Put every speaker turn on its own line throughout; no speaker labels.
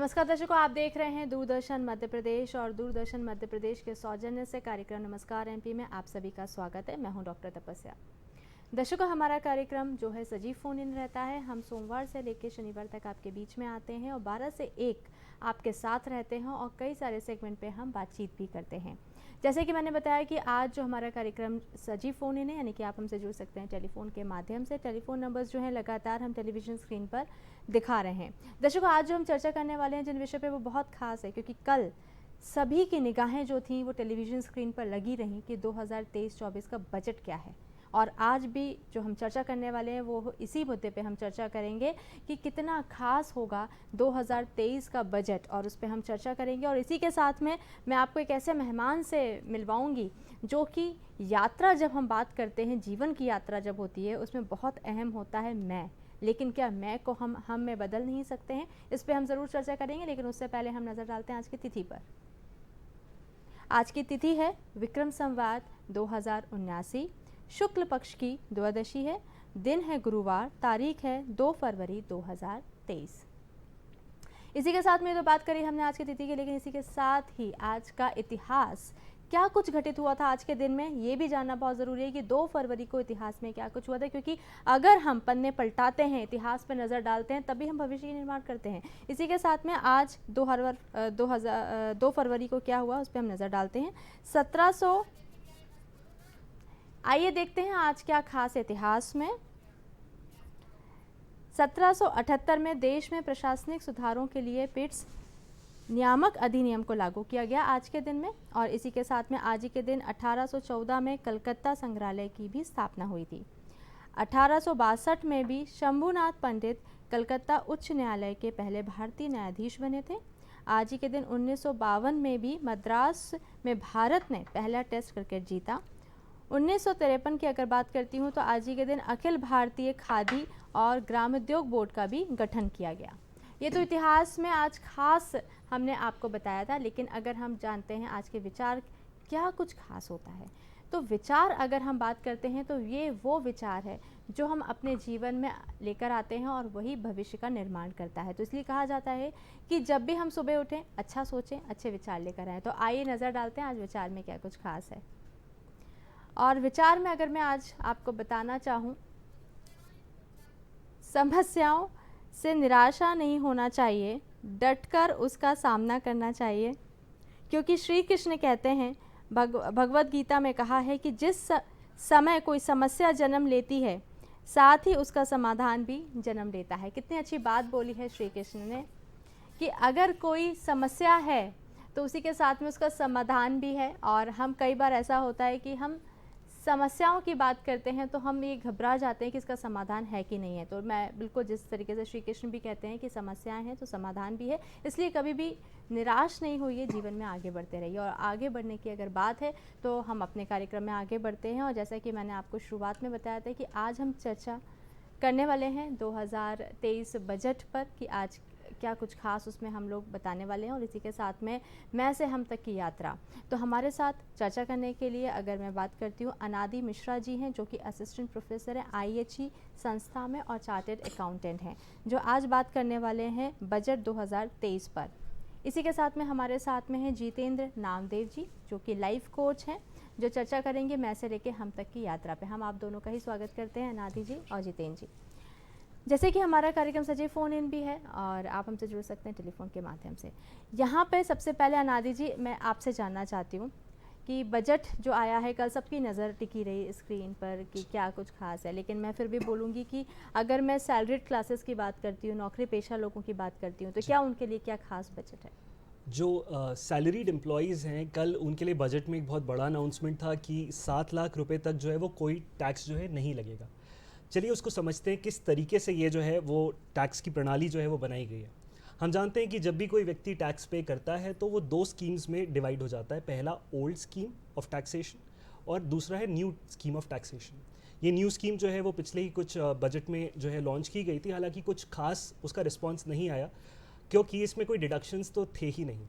नमस्कार दर्शकों, आप देख रहे हैं दूरदर्शन मध्य प्रदेश और दूरदर्शन मध्य प्रदेश के सौजन्य से कार्यक्रम नमस्कार एमपी में आप सभी का स्वागत है। मैं हूं डॉक्टर तपस्या। दर्शकों, हमारा कार्यक्रम जो है सजीव फोन इन रहता है। हम सोमवार से लेकर शनिवार तक आपके बीच में आते हैं और 12 से 1 आपके साथ रहते हैं और कई सारे सेगमेंट पे हम बातचीत भी करते हैं। जैसे कि मैंने बताया कि आज जो हमारा कार्यक्रम सजीव फ़ोन इन है, यानी कि आप हमसे जुड़ सकते हैं टेलीफोन के माध्यम से। टेलीफोन नंबर्स जो हैं लगातार हम टेलीविज़न स्क्रीन पर दिखा रहे हैं। दर्शकों, आज जो हम चर्चा करने वाले हैं जिन विषय पे, वो बहुत खास है क्योंकि कल सभी की निगाहें जो थी वो टेलीविज़न स्क्रीन पर लगी रहीं कि 2023-24 का बजट क्या है। और आज भी जो हम चर्चा करने वाले हैं वो इसी मुद्दे पे हम चर्चा करेंगे कि कितना खास होगा 2023 का बजट, और उस पर हम चर्चा करेंगे। और इसी के साथ में मैं आपको एक ऐसे मेहमान से मिलवाऊंगी जो कि यात्रा, जब हम बात करते हैं जीवन की यात्रा जब होती है, उसमें बहुत अहम होता है मैं। लेकिन क्या मैं को हम में बदल नहीं सकते हैं? इस पर हम ज़रूर चर्चा करेंगे, लेकिन उससे पहले हम नज़र डालते हैं आज की तिथि पर। आज की तिथि है विक्रम संवत 2079, शुक्ल पक्ष की द्वादशी है, दिन है गुरुवार, तारीख है 2 फरवरी 2023। इसी के साथ में तो बात करी हमने आज की तिथि की, लेकिन इसी के साथ ही आज का इतिहास, क्या कुछ घटित हुआ था आज के दिन में, ये भी जानना बहुत ज़रूरी है कि 2 फरवरी को इतिहास में क्या कुछ हुआ था। क्योंकि अगर हम पन्ने पलटाते हैं, इतिहास पर नज़र डालते हैं, तभी हम भविष्य की निर्माण करते हैं। इसी के साथ में आज 2 फरवरी को क्या हुआ उस पर हम नज़र डालते हैं। 1700, आइए देखते हैं आज क्या खास इतिहास में। 1778 में देश में प्रशासनिक सुधारों के लिए पिट्स नियामक अधिनियम को लागू किया गया आज के दिन में। और इसी के साथ में आज ही के दिन 1814 में कलकत्ता संग्रहालय की भी स्थापना हुई थी। 1862 में भी शंभुनाथ पंडित कलकत्ता उच्च न्यायालय के पहले भारतीय न्यायाधीश बने थे। आज ही के दिन 1952 में भी मद्रास में भारत ने पहला टेस्ट क्रिकेट जीता। 1953 की अगर बात करती हूँ तो आज ही के दिन अखिल भारतीय खादी और ग्रामोद्योग बोर्ड का भी गठन किया गया। ये तो इतिहास में आज खास हमने आपको बताया था, लेकिन अगर हम जानते हैं आज के विचार क्या कुछ खास होता है, तो विचार अगर हम बात करते हैं तो ये वो विचार है जो हम अपने जीवन में लेकर आते हैं और वही भविष्य का निर्माण करता है। तो इसलिए कहा जाता है कि जब भी हम सुबह उठें, अच्छा सोचें, अच्छे विचार लेकर आएँ। तो आइए नज़र डालते हैं आज विचार में क्या कुछ खास है। और विचार में अगर मैं आज आपको बताना चाहूँ, समस्याओं से निराशा नहीं होना चाहिए, डटकर उसका सामना करना चाहिए। क्योंकि श्री कृष्ण कहते हैं, भगवत गीता में कहा है कि जिस समय कोई समस्या जन्म लेती है, साथ ही उसका समाधान भी जन्म लेता है। कितनी अच्छी बात बोली है श्री कृष्ण ने कि अगर कोई समस्या है तो उसी के साथ में उसका समाधान भी है। और हम कई बार ऐसा होता है कि हम समस्याओं की बात करते हैं तो हम ये घबरा जाते हैं कि इसका समाधान है कि नहीं है। तो मैं बिल्कुल जिस तरीके से श्री कृष्ण भी कहते हैं कि समस्याएं हैं तो समाधान भी है, इसलिए कभी भी निराश नहीं होइए, जीवन में आगे बढ़ते रहिए। और आगे बढ़ने की अगर बात है तो हम अपने कार्यक्रम में आगे बढ़ते हैं। और जैसा कि मैंने आपको शुरुआत में बताया था कि आज हम चर्चा करने वाले हैं 2023 बजट पर कि आज क्या कुछ खास उसमें हम लोग बताने वाले हैं। और इसी के साथ में मैं से हम तक की यात्रा। तो हमारे साथ चर्चा करने के लिए अगर मैं बात करती हूँ, अनादि मिश्रा जी हैं जो कि असिस्टेंट प्रोफेसर हैं IHE संस्था में और चार्टेड अकाउंटेंट हैं, जो आज बात करने वाले हैं बजट 2023 पर। इसी के साथ में हमारे साथ में हैं जितेंद्र नामदेव जी जो कि लाइफ कोच हैं, जो चर्चा करेंगे मैं से लेके हम तक की यात्रा पे। हम आप दोनों का ही स्वागत करते हैं, अनादि जी और जितेंद्र जी। जैसे कि हमारा कार्यक्रम सजीव फ़ोन इन भी है और आप हमसे जुड़ सकते हैं टेलीफोन के माध्यम से। यहाँ पे सबसे पहले अनादि जी, मैं आपसे जानना चाहती हूँ कि बजट जो आया है, कल सबकी नज़र टिकी रही स्क्रीन पर कि क्या कुछ खास है। लेकिन मैं फिर भी बोलूँगी कि अगर मैं सैलरीड क्लासेस की बात करती हूँ, नौकरी पेशा लोगों की बात करती हूँ, तो क्या उनके लिए क्या खास बजट है?
जो सैलरीड एम्प्लॉयज़ हैं, कल उनके लिए बजट में एक बहुत बड़ा अनाउंसमेंट था कि 7 लाख रुपए तक जो है वो कोई टैक्स जो है नहीं लगेगा। चलिए उसको समझते हैं किस तरीके से ये जो है वो टैक्स की प्रणाली जो है वो बनाई गई है। हम जानते हैं कि जब भी कोई व्यक्ति टैक्स पे करता है तो वो 2 स्कीम्स में डिवाइड हो जाता है। पहला ओल्ड स्कीम ऑफ टैक्सेशन और दूसरा है न्यू स्कीम ऑफ टैक्सेशन। ये न्यू स्कीम जो है वो पिछले ही कुछ बजट में जो है लॉन्च की गई थी। हालांकि कुछ खास उसका रिस्पॉन्स नहीं आया क्योंकि इसमें कोई डिडक्शंस तो थे ही नहीं।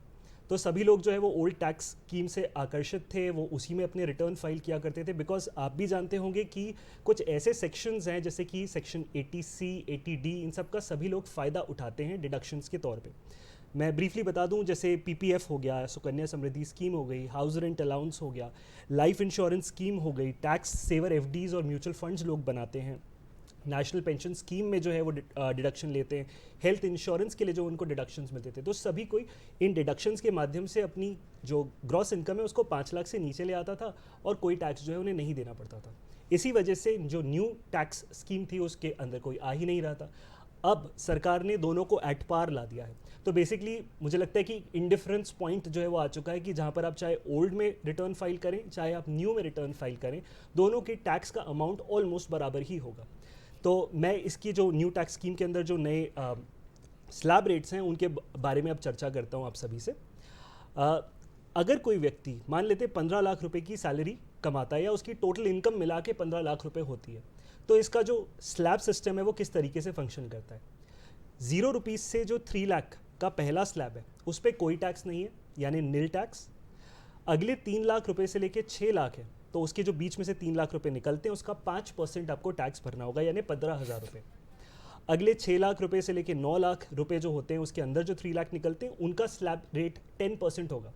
तो सभी लोग जो है वो ओल्ड टैक्स स्कीम से आकर्षित थे, वो उसी में अपने रिटर्न फाइल किया करते थे। बिकॉज आप भी जानते होंगे कि कुछ ऐसे सेक्शंस हैं जैसे कि सेक्शन 80C 80D, इन सब का सभी लोग फ़ायदा उठाते हैं डिडक्शंस के तौर पे। मैं ब्रीफली बता दूं, जैसे पीपीएफ हो गया, सुकन्या समृद्धि स्कीम हो गई, हाउस रेंट अलाउंस हो गया, लाइफ इंश्योरेंस स्कीम हो गई, टैक्स सेवर एफडीज और म्यूचुअल फंड्स लोग बनाते हैं, नेशनल पेंशन स्कीम में जो है वो डिडक्शन लेते हैं, हेल्थ इंश्योरेंस के लिए जो उनको डिडक्शंस मिलते थे, तो सभी कोई इन डिडक्शंस के माध्यम से अपनी जो ग्रॉस इनकम है उसको 5 लाख से नीचे ले आता था और कोई टैक्स जो है उन्हें नहीं देना पड़ता था। इसी वजह से जो न्यू टैक्स स्कीम थी उसके अंदर कोई आ ही नहीं रहा था। अब सरकार ने दोनों को एट पार ला दिया है, तो बेसिकली मुझे लगता है कि इंडिफरेंस पॉइंट जो है वो आ चुका है कि जहाँ पर आप चाहे ओल्ड में रिटर्न फाइल करें चाहे आप न्यू में रिटर्न फाइल करें, दोनों के टैक्स का अमाउंट ऑलमोस्ट बराबर ही होगा। तो मैं इसकी जो न्यू टैक्स स्कीम के अंदर जो नए स्लैब रेट्स हैं उनके बारे में अब चर्चा करता हूँ आप सभी से। अगर कोई व्यक्ति मान लेते 15 लाख रुपए की सैलरी कमाता है या उसकी टोटल इनकम मिला के 15 लाख रुपए होती है, तो इसका जो स्लैब सिस्टम है वो किस तरीके से फंक्शन करता है। 0 रुपीज़ से जो 3 लाख का पहला स्लैब है उस पर कोई टैक्स नहीं है, यानी नील टैक्स। अगले 3 लाख रुपए से लेके 6 लाख है तो उसके जो बीच में से 3 लाख रुपए निकलते हैं उसका 5% आपको टैक्स भरना होगा, यानी 15,000 रुपये। अगले 6 लाख रुपए से लेके 9 लाख रुपए जो होते हैं उसके अंदर जो 3 लाख निकलते हैं उनका स्लैब रेट 10% होगा,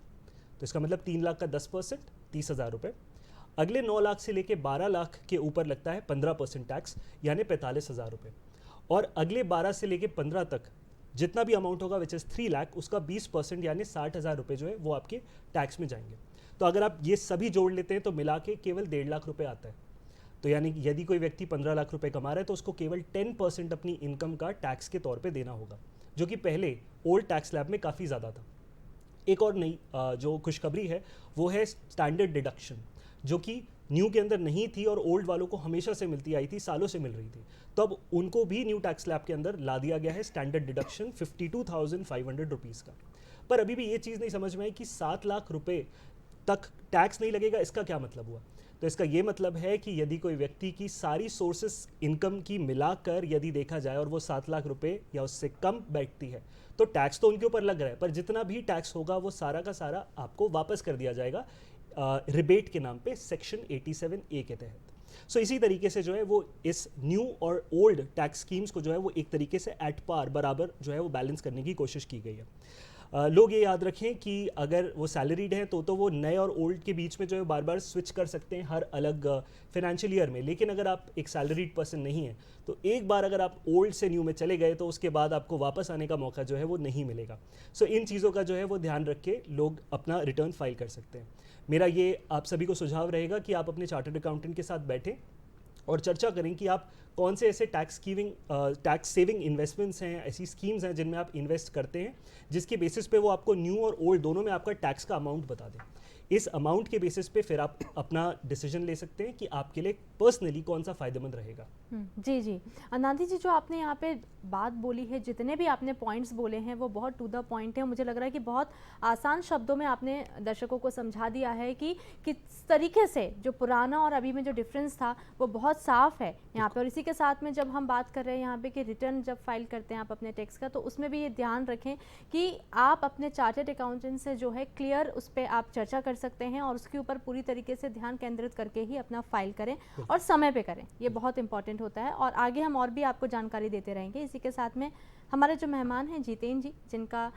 तो इसका मतलब 3 लाख का 10% 30,000 रुपये। अगले 9 लाख से लेके 12 लाख के ऊपर लगता है 15% टैक्स, यानी 45,000 रुपये। और अगले 12 से लेके 15 तक जितना भी अमाउंट होगा विच इज़ 3 लाख, उसका 20% यानी 60,000 रुपये जो है वो आपके टैक्स में जाएंगे। तो अगर आप ये सभी जोड़ लेते हैं तो मिला के केवल 1.5 लाख रुपए आता है। तो यानी यदि कोई व्यक्ति 15 लाख रुपए कमा रहा है तो उसको केवल 10% अपनी इनकम का टैक्स के तौर पे देना होगा, जो कि पहले ओल्ड टैक्स स्लैब में काफ़ी ज़्यादा था। एक और नई जो खुशखबरी है वो है स्टैंडर्ड डिडक्शन, जो कि न्यू के अंदर नहीं थी और ओल्ड वालों को हमेशा से मिलती आई थी, सालों से मिल रही थी। तो अब उनको भी न्यू टैक्स स्लैब के अंदर ला दिया गया है स्टैंडर्ड डिडक्शन 52,500 रुपीज़ का। पर अभी भी ये चीज़ नहीं समझ में आई कि 7 लाख रुपए तक टैक्स नहीं लगेगा, इसका क्या मतलब हुआ। तो इसका ये मतलब है कि यदि कोई व्यक्ति की सारी सोर्सेस इनकम की मिलाकर यदि देखा जाए और वो 7 लाख रुपए या उससे कम बैठती है तो टैक्स तो उनके ऊपर लग रहा है, पर जितना भी टैक्स होगा वो सारा का सारा आपको वापस कर दिया जाएगा रिबेट के नाम पे सेक्शन 87A के तहत। सो इसी तरीके से जो है वो इस न्यू और ओल्ड टैक्स स्कीम्स को जो है वो एक तरीके से एट पार बराबर जो है वो बैलेंस करने की कोशिश की गई है। लोग ये याद रखें कि अगर वो सैलरीड हैं तो वो नए और ओल्ड के बीच में जो है बार बार स्विच कर सकते हैं हर अलग फिनेंशियल ईयर में, लेकिन अगर आप एक सैलरीड पर्सन नहीं हैं तो एक बार अगर आप ओल्ड से न्यू में चले गए तो उसके बाद आपको वापस आने का मौका जो है वो नहीं मिलेगा। सो इन चीज़ों का जो है वो ध्यान रख के लोग अपना रिटर्न फाइल कर सकते हैं। मेरा ये आप सभी को सुझाव रहेगा कि आप अपने चार्टर्ड अकाउंटेंट के साथ बैठें और चर्चा करें कि आप कौन से ऐसे टैक्स सेविंग इन्वेस्टमेंट्स हैं, ऐसी स्कीम्स हैं जिनमें आप इन्वेस्ट करते हैं जिसके बेसिस पे वो आपको न्यू और ओल्ड दोनों में आपका टैक्स का अमाउंट बता दें। इस अमाउंट के बेसिस पे फिर आप अपना डिसीजन ले सकते हैं कि आपके लिए पर्सनली कौन सा फ़ायदेमंद रहेगा।
जी जी नांदी जी, जो आपने यहाँ पे बात बोली है, जितने भी आपने पॉइंट्स बोले हैं वो बहुत टू द पॉइंट है। मुझे लग रहा है कि बहुत आसान शब्दों में आपने दर्शकों को समझा दिया है कि किस तरीके से जो पुराना और अभी में जो डिफरेंस था वो बहुत साफ है यहाँ पे। और इसी के साथ में जब हम बात कर रहे हैं यहाँ पे कि रिटर्न जब फाइल करते हैं आप अपने टैक्स का, तो उसमें भी ये ध्यान रखें कि आप अपने चार्टर्ड अकाउंटेंट से जो है क्लियर उस पर आप चर्चा कर सकते हैं और उसके ऊपर पूरी तरीके से ध्यान केंद्रित करके ही अपना फाइल करें और समय पे करें। ये बहुत इंपॉर्टेंट होता है और आगे हम और भी आपको जानकारी देते रहेंगे। इसी के साथ में हमारे जो मेहमान हैं जितेंद्र जी, जिनका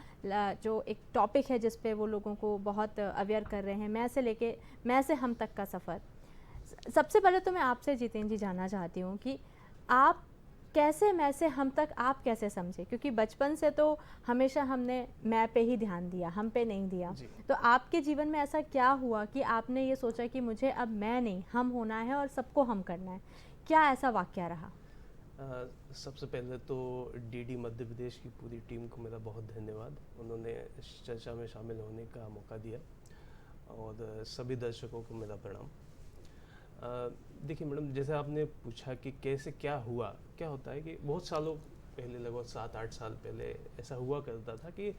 जो एक टॉपिक है जिस पे वो लोगों को बहुत अवेयर कर रहे हैं, मैं से हम तक का सफ़र। सबसे पहले तो मैं आपसे जितेंद्र जी जानना चाहती हूँ कि आप कैसे मैं से हम तक आप कैसे समझे, क्योंकि बचपन से तो हमेशा हमने मैं पे ही ध्यान दिया, हम पे नहीं दिया। तो आपके जीवन में ऐसा क्या हुआ कि आपने ये सोचा कि मुझे अब मैं नहीं हम होना है और सबको हम करना है? क्या ऐसा वाकया रहा?
सबसे पहले तो डीडी मध्य प्रदेश की पूरी टीम को मेरा बहुत धन्यवाद, उन्होंने इस चर्चा में शामिल होने का मौका दिया, और सभी दर्शकों को मेरा प्रणाम। देखिए मैडम, जैसे आपने पूछा कि कैसे क्या हुआ, क्या होता है कि बहुत सालों पहले, लगभग 7-8 साल पहले ऐसा हुआ करता था कि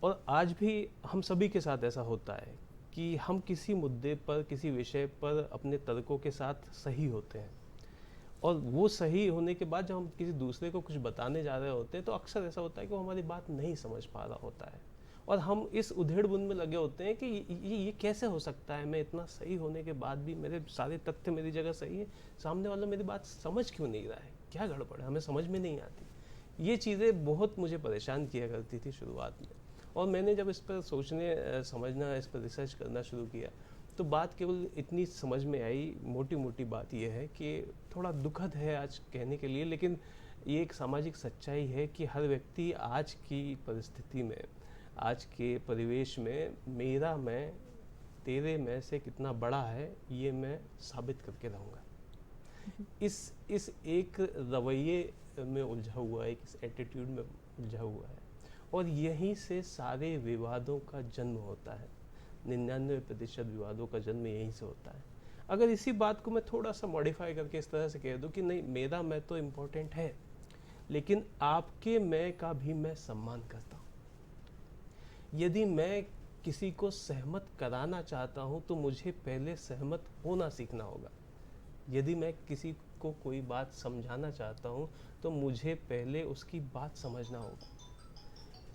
और आज भी हम सभी के साथ ऐसा होता है कि हम किसी मुद्दे पर, किसी विषय पर अपने तर्कों के साथ सही होते हैं, और वो सही होने के बाद जब हम किसी दूसरे को कुछ बताने जा रहे होते हैं तो अक्सर ऐसा होता है कि वो हमारी बात नहीं समझ पा रहा होता है, और हम इस उधेड़-बुन में लगे होते हैं कि ये कैसे हो सकता है, मैं इतना सही होने के बाद भी मेरे सारे तथ्य मेरी जगह सही है, सामने वाला मेरी बात समझ क्यों नहीं रहा है, क्या गड़बड़ है, हमें समझ में नहीं आती। ये चीज़ें बहुत मुझे परेशान किया करती थी शुरुआत में। और मैंने जब इस पर सोचने समझना, इस पर रिसर्च करना शुरू किया, तो बात केवल इतनी समझ में आई, मोटी मोटी बात यह है कि थोड़ा दुखद है आज कहने के लिए, लेकिन ये एक सामाजिक सच्चाई है कि हर व्यक्ति आज की परिस्थिति में, आज के परिवेश में मेरा मैं तेरे मैं से कितना बड़ा है, ये मैं साबित करके रहूँगा। इस एक रवैये में उलझा हुआ है, इस एटीट्यूड में उलझा हुआ है, और यहीं से सारे विवादों का जन्म होता है। 99% विवादों का जन्म यहीं से होता है। अगर इसी बात को मैं थोड़ा सा मॉडिफाई करके इस तरह से कह दूं कि नहीं, मेरा मैं तो इम्पोर्टेंट है, लेकिन आपके मैं का भी मैं सम्मान करता हूँ। यदि मैं किसी को सहमत कराना चाहता हूँ तो मुझे पहले सहमत होना सीखना होगा। यदि मैं किसी को कोई बात समझाना चाहता हूँ तो मुझे पहले उसकी बात समझना होगा।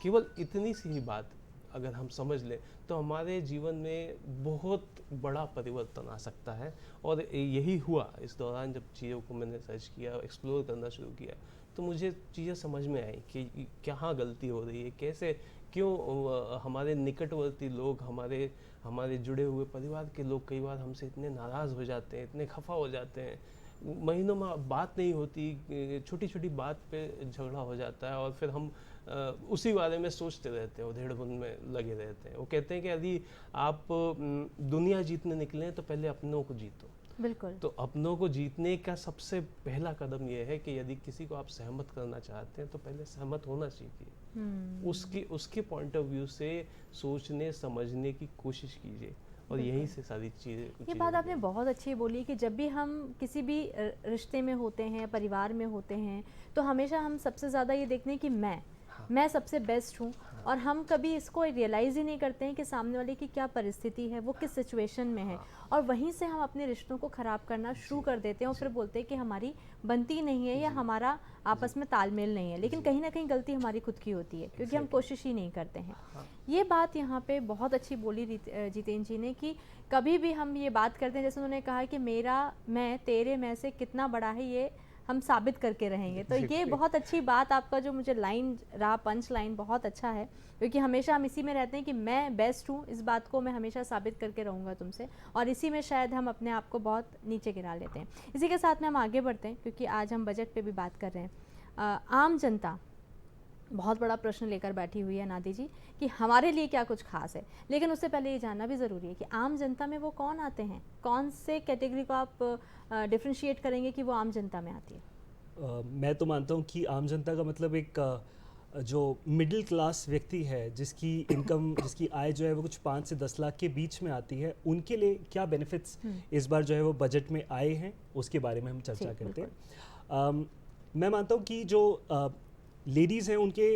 केवल इतनी सी ही बात अगर हम समझ लें तो हमारे जीवन में बहुत बड़ा परिवर्तन आ सकता है। और यही हुआ इस दौरान, जब चीज़ों को मैंने सर्च किया, एक्सप्लोर करना शुरू किया, तो मुझे चीज़ें समझ में आई कि कहाँ गलती हो रही है, कैसे, क्यों हमारे निकटवर्ती लोग, हमारे जुड़े हुए परिवार के लोग कई बार हमसे इतने नाराज़ हो जाते हैं, इतने खफा हो जाते हैं, महीनों में बात नहीं होती, छोटी छोटी बात पे झगड़ा हो जाता है, और फिर हम उसी बारे में सोचते रहते हैं, उधेड़-बुन में लगे रहते हैं। वो कहते हैं कि यदि आप दुनिया जीतने निकले हैं तो पहले अपनों को जीतो।
बिल्कुल।
तो अपनों को जीतने का सबसे पहला कदम यह है कि यदि किसी को आप सहमत करना चाहते हैं तो पहले सहमत होना सीखिए। उसके पॉइंट ऑफ व्यू से सोचने समझने की कोशिश कीजिए, और यहीं से सारी चीज़ें।
ये बात आपने बहुत अच्छी बोली कि जब भी हम किसी भी रिश्ते में होते हैं, परिवार में होते हैं, तो हमेशा हम सबसे ज़्यादा ये देखते हैं कि मैं सबसे बेस्ट हूँ, और हम कभी इसको रियलाइज़ ही नहीं करते हैं कि सामने वाले की क्या परिस्थिति है, वो किस सिचुएशन में है, और वहीं से हम अपने रिश्तों को ख़राब करना शुरू कर देते हैं, और फिर बोलते हैं कि हमारी बनती नहीं है या हमारा आपस में तालमेल नहीं है। लेकिन कहीं ना कहीं गलती हमारी खुद की होती है, क्योंकि हम कोशिश ही नहीं करते हैं। ये बात यहाँ पे बहुत अच्छी बोली जितेंद्र जी ने कि कभी भी हम ये बात करते हैं, जैसे उन्होंने कहा कि मेरा मैं तेरे मैं से कितना बड़ा है, ये हम साबित करके रहेंगे। तो ये बहुत अच्छी बात, आपका जो मुझे लाइन रहा, पंच लाइन बहुत अच्छा है, क्योंकि हमेशा हम इसी में रहते हैं कि मैं बेस्ट हूँ, इस बात को मैं हमेशा साबित करके रहूँगा तुमसे, और इसी में शायद हम अपने आप को बहुत नीचे गिरा लेते हैं। इसी के साथ में हम आगे बढ़ते हैं, क्योंकि आज हम बजट पे भी बात कर रहे हैं। आम जनता बहुत बड़ा प्रश्न लेकर बैठी हुई है नादी जी कि हमारे लिए क्या कुछ खास है, लेकिन उससे पहले ये जानना भी ज़रूरी है कि आम जनता में वो कौन आते हैं, कौन से कैटेगरी को आप डिफ्रेंशिएट करेंगे कि वो आम जनता में आती है?
मैं तो मानता हूँ कि आम जनता का मतलब एक जो मिडिल क्लास व्यक्ति है, जिसकी इनकम, जिसकी आय जो है वो कुछ 5 से 10 लाख के बीच में आती है, उनके लिए क्या बेनिफिट्स इस बार जो है वो बजट में आए हैं, उसके बारे में हम चर्चा करते हैं। मैं मानता हूँ कि जो लेडीज़ हैं उनके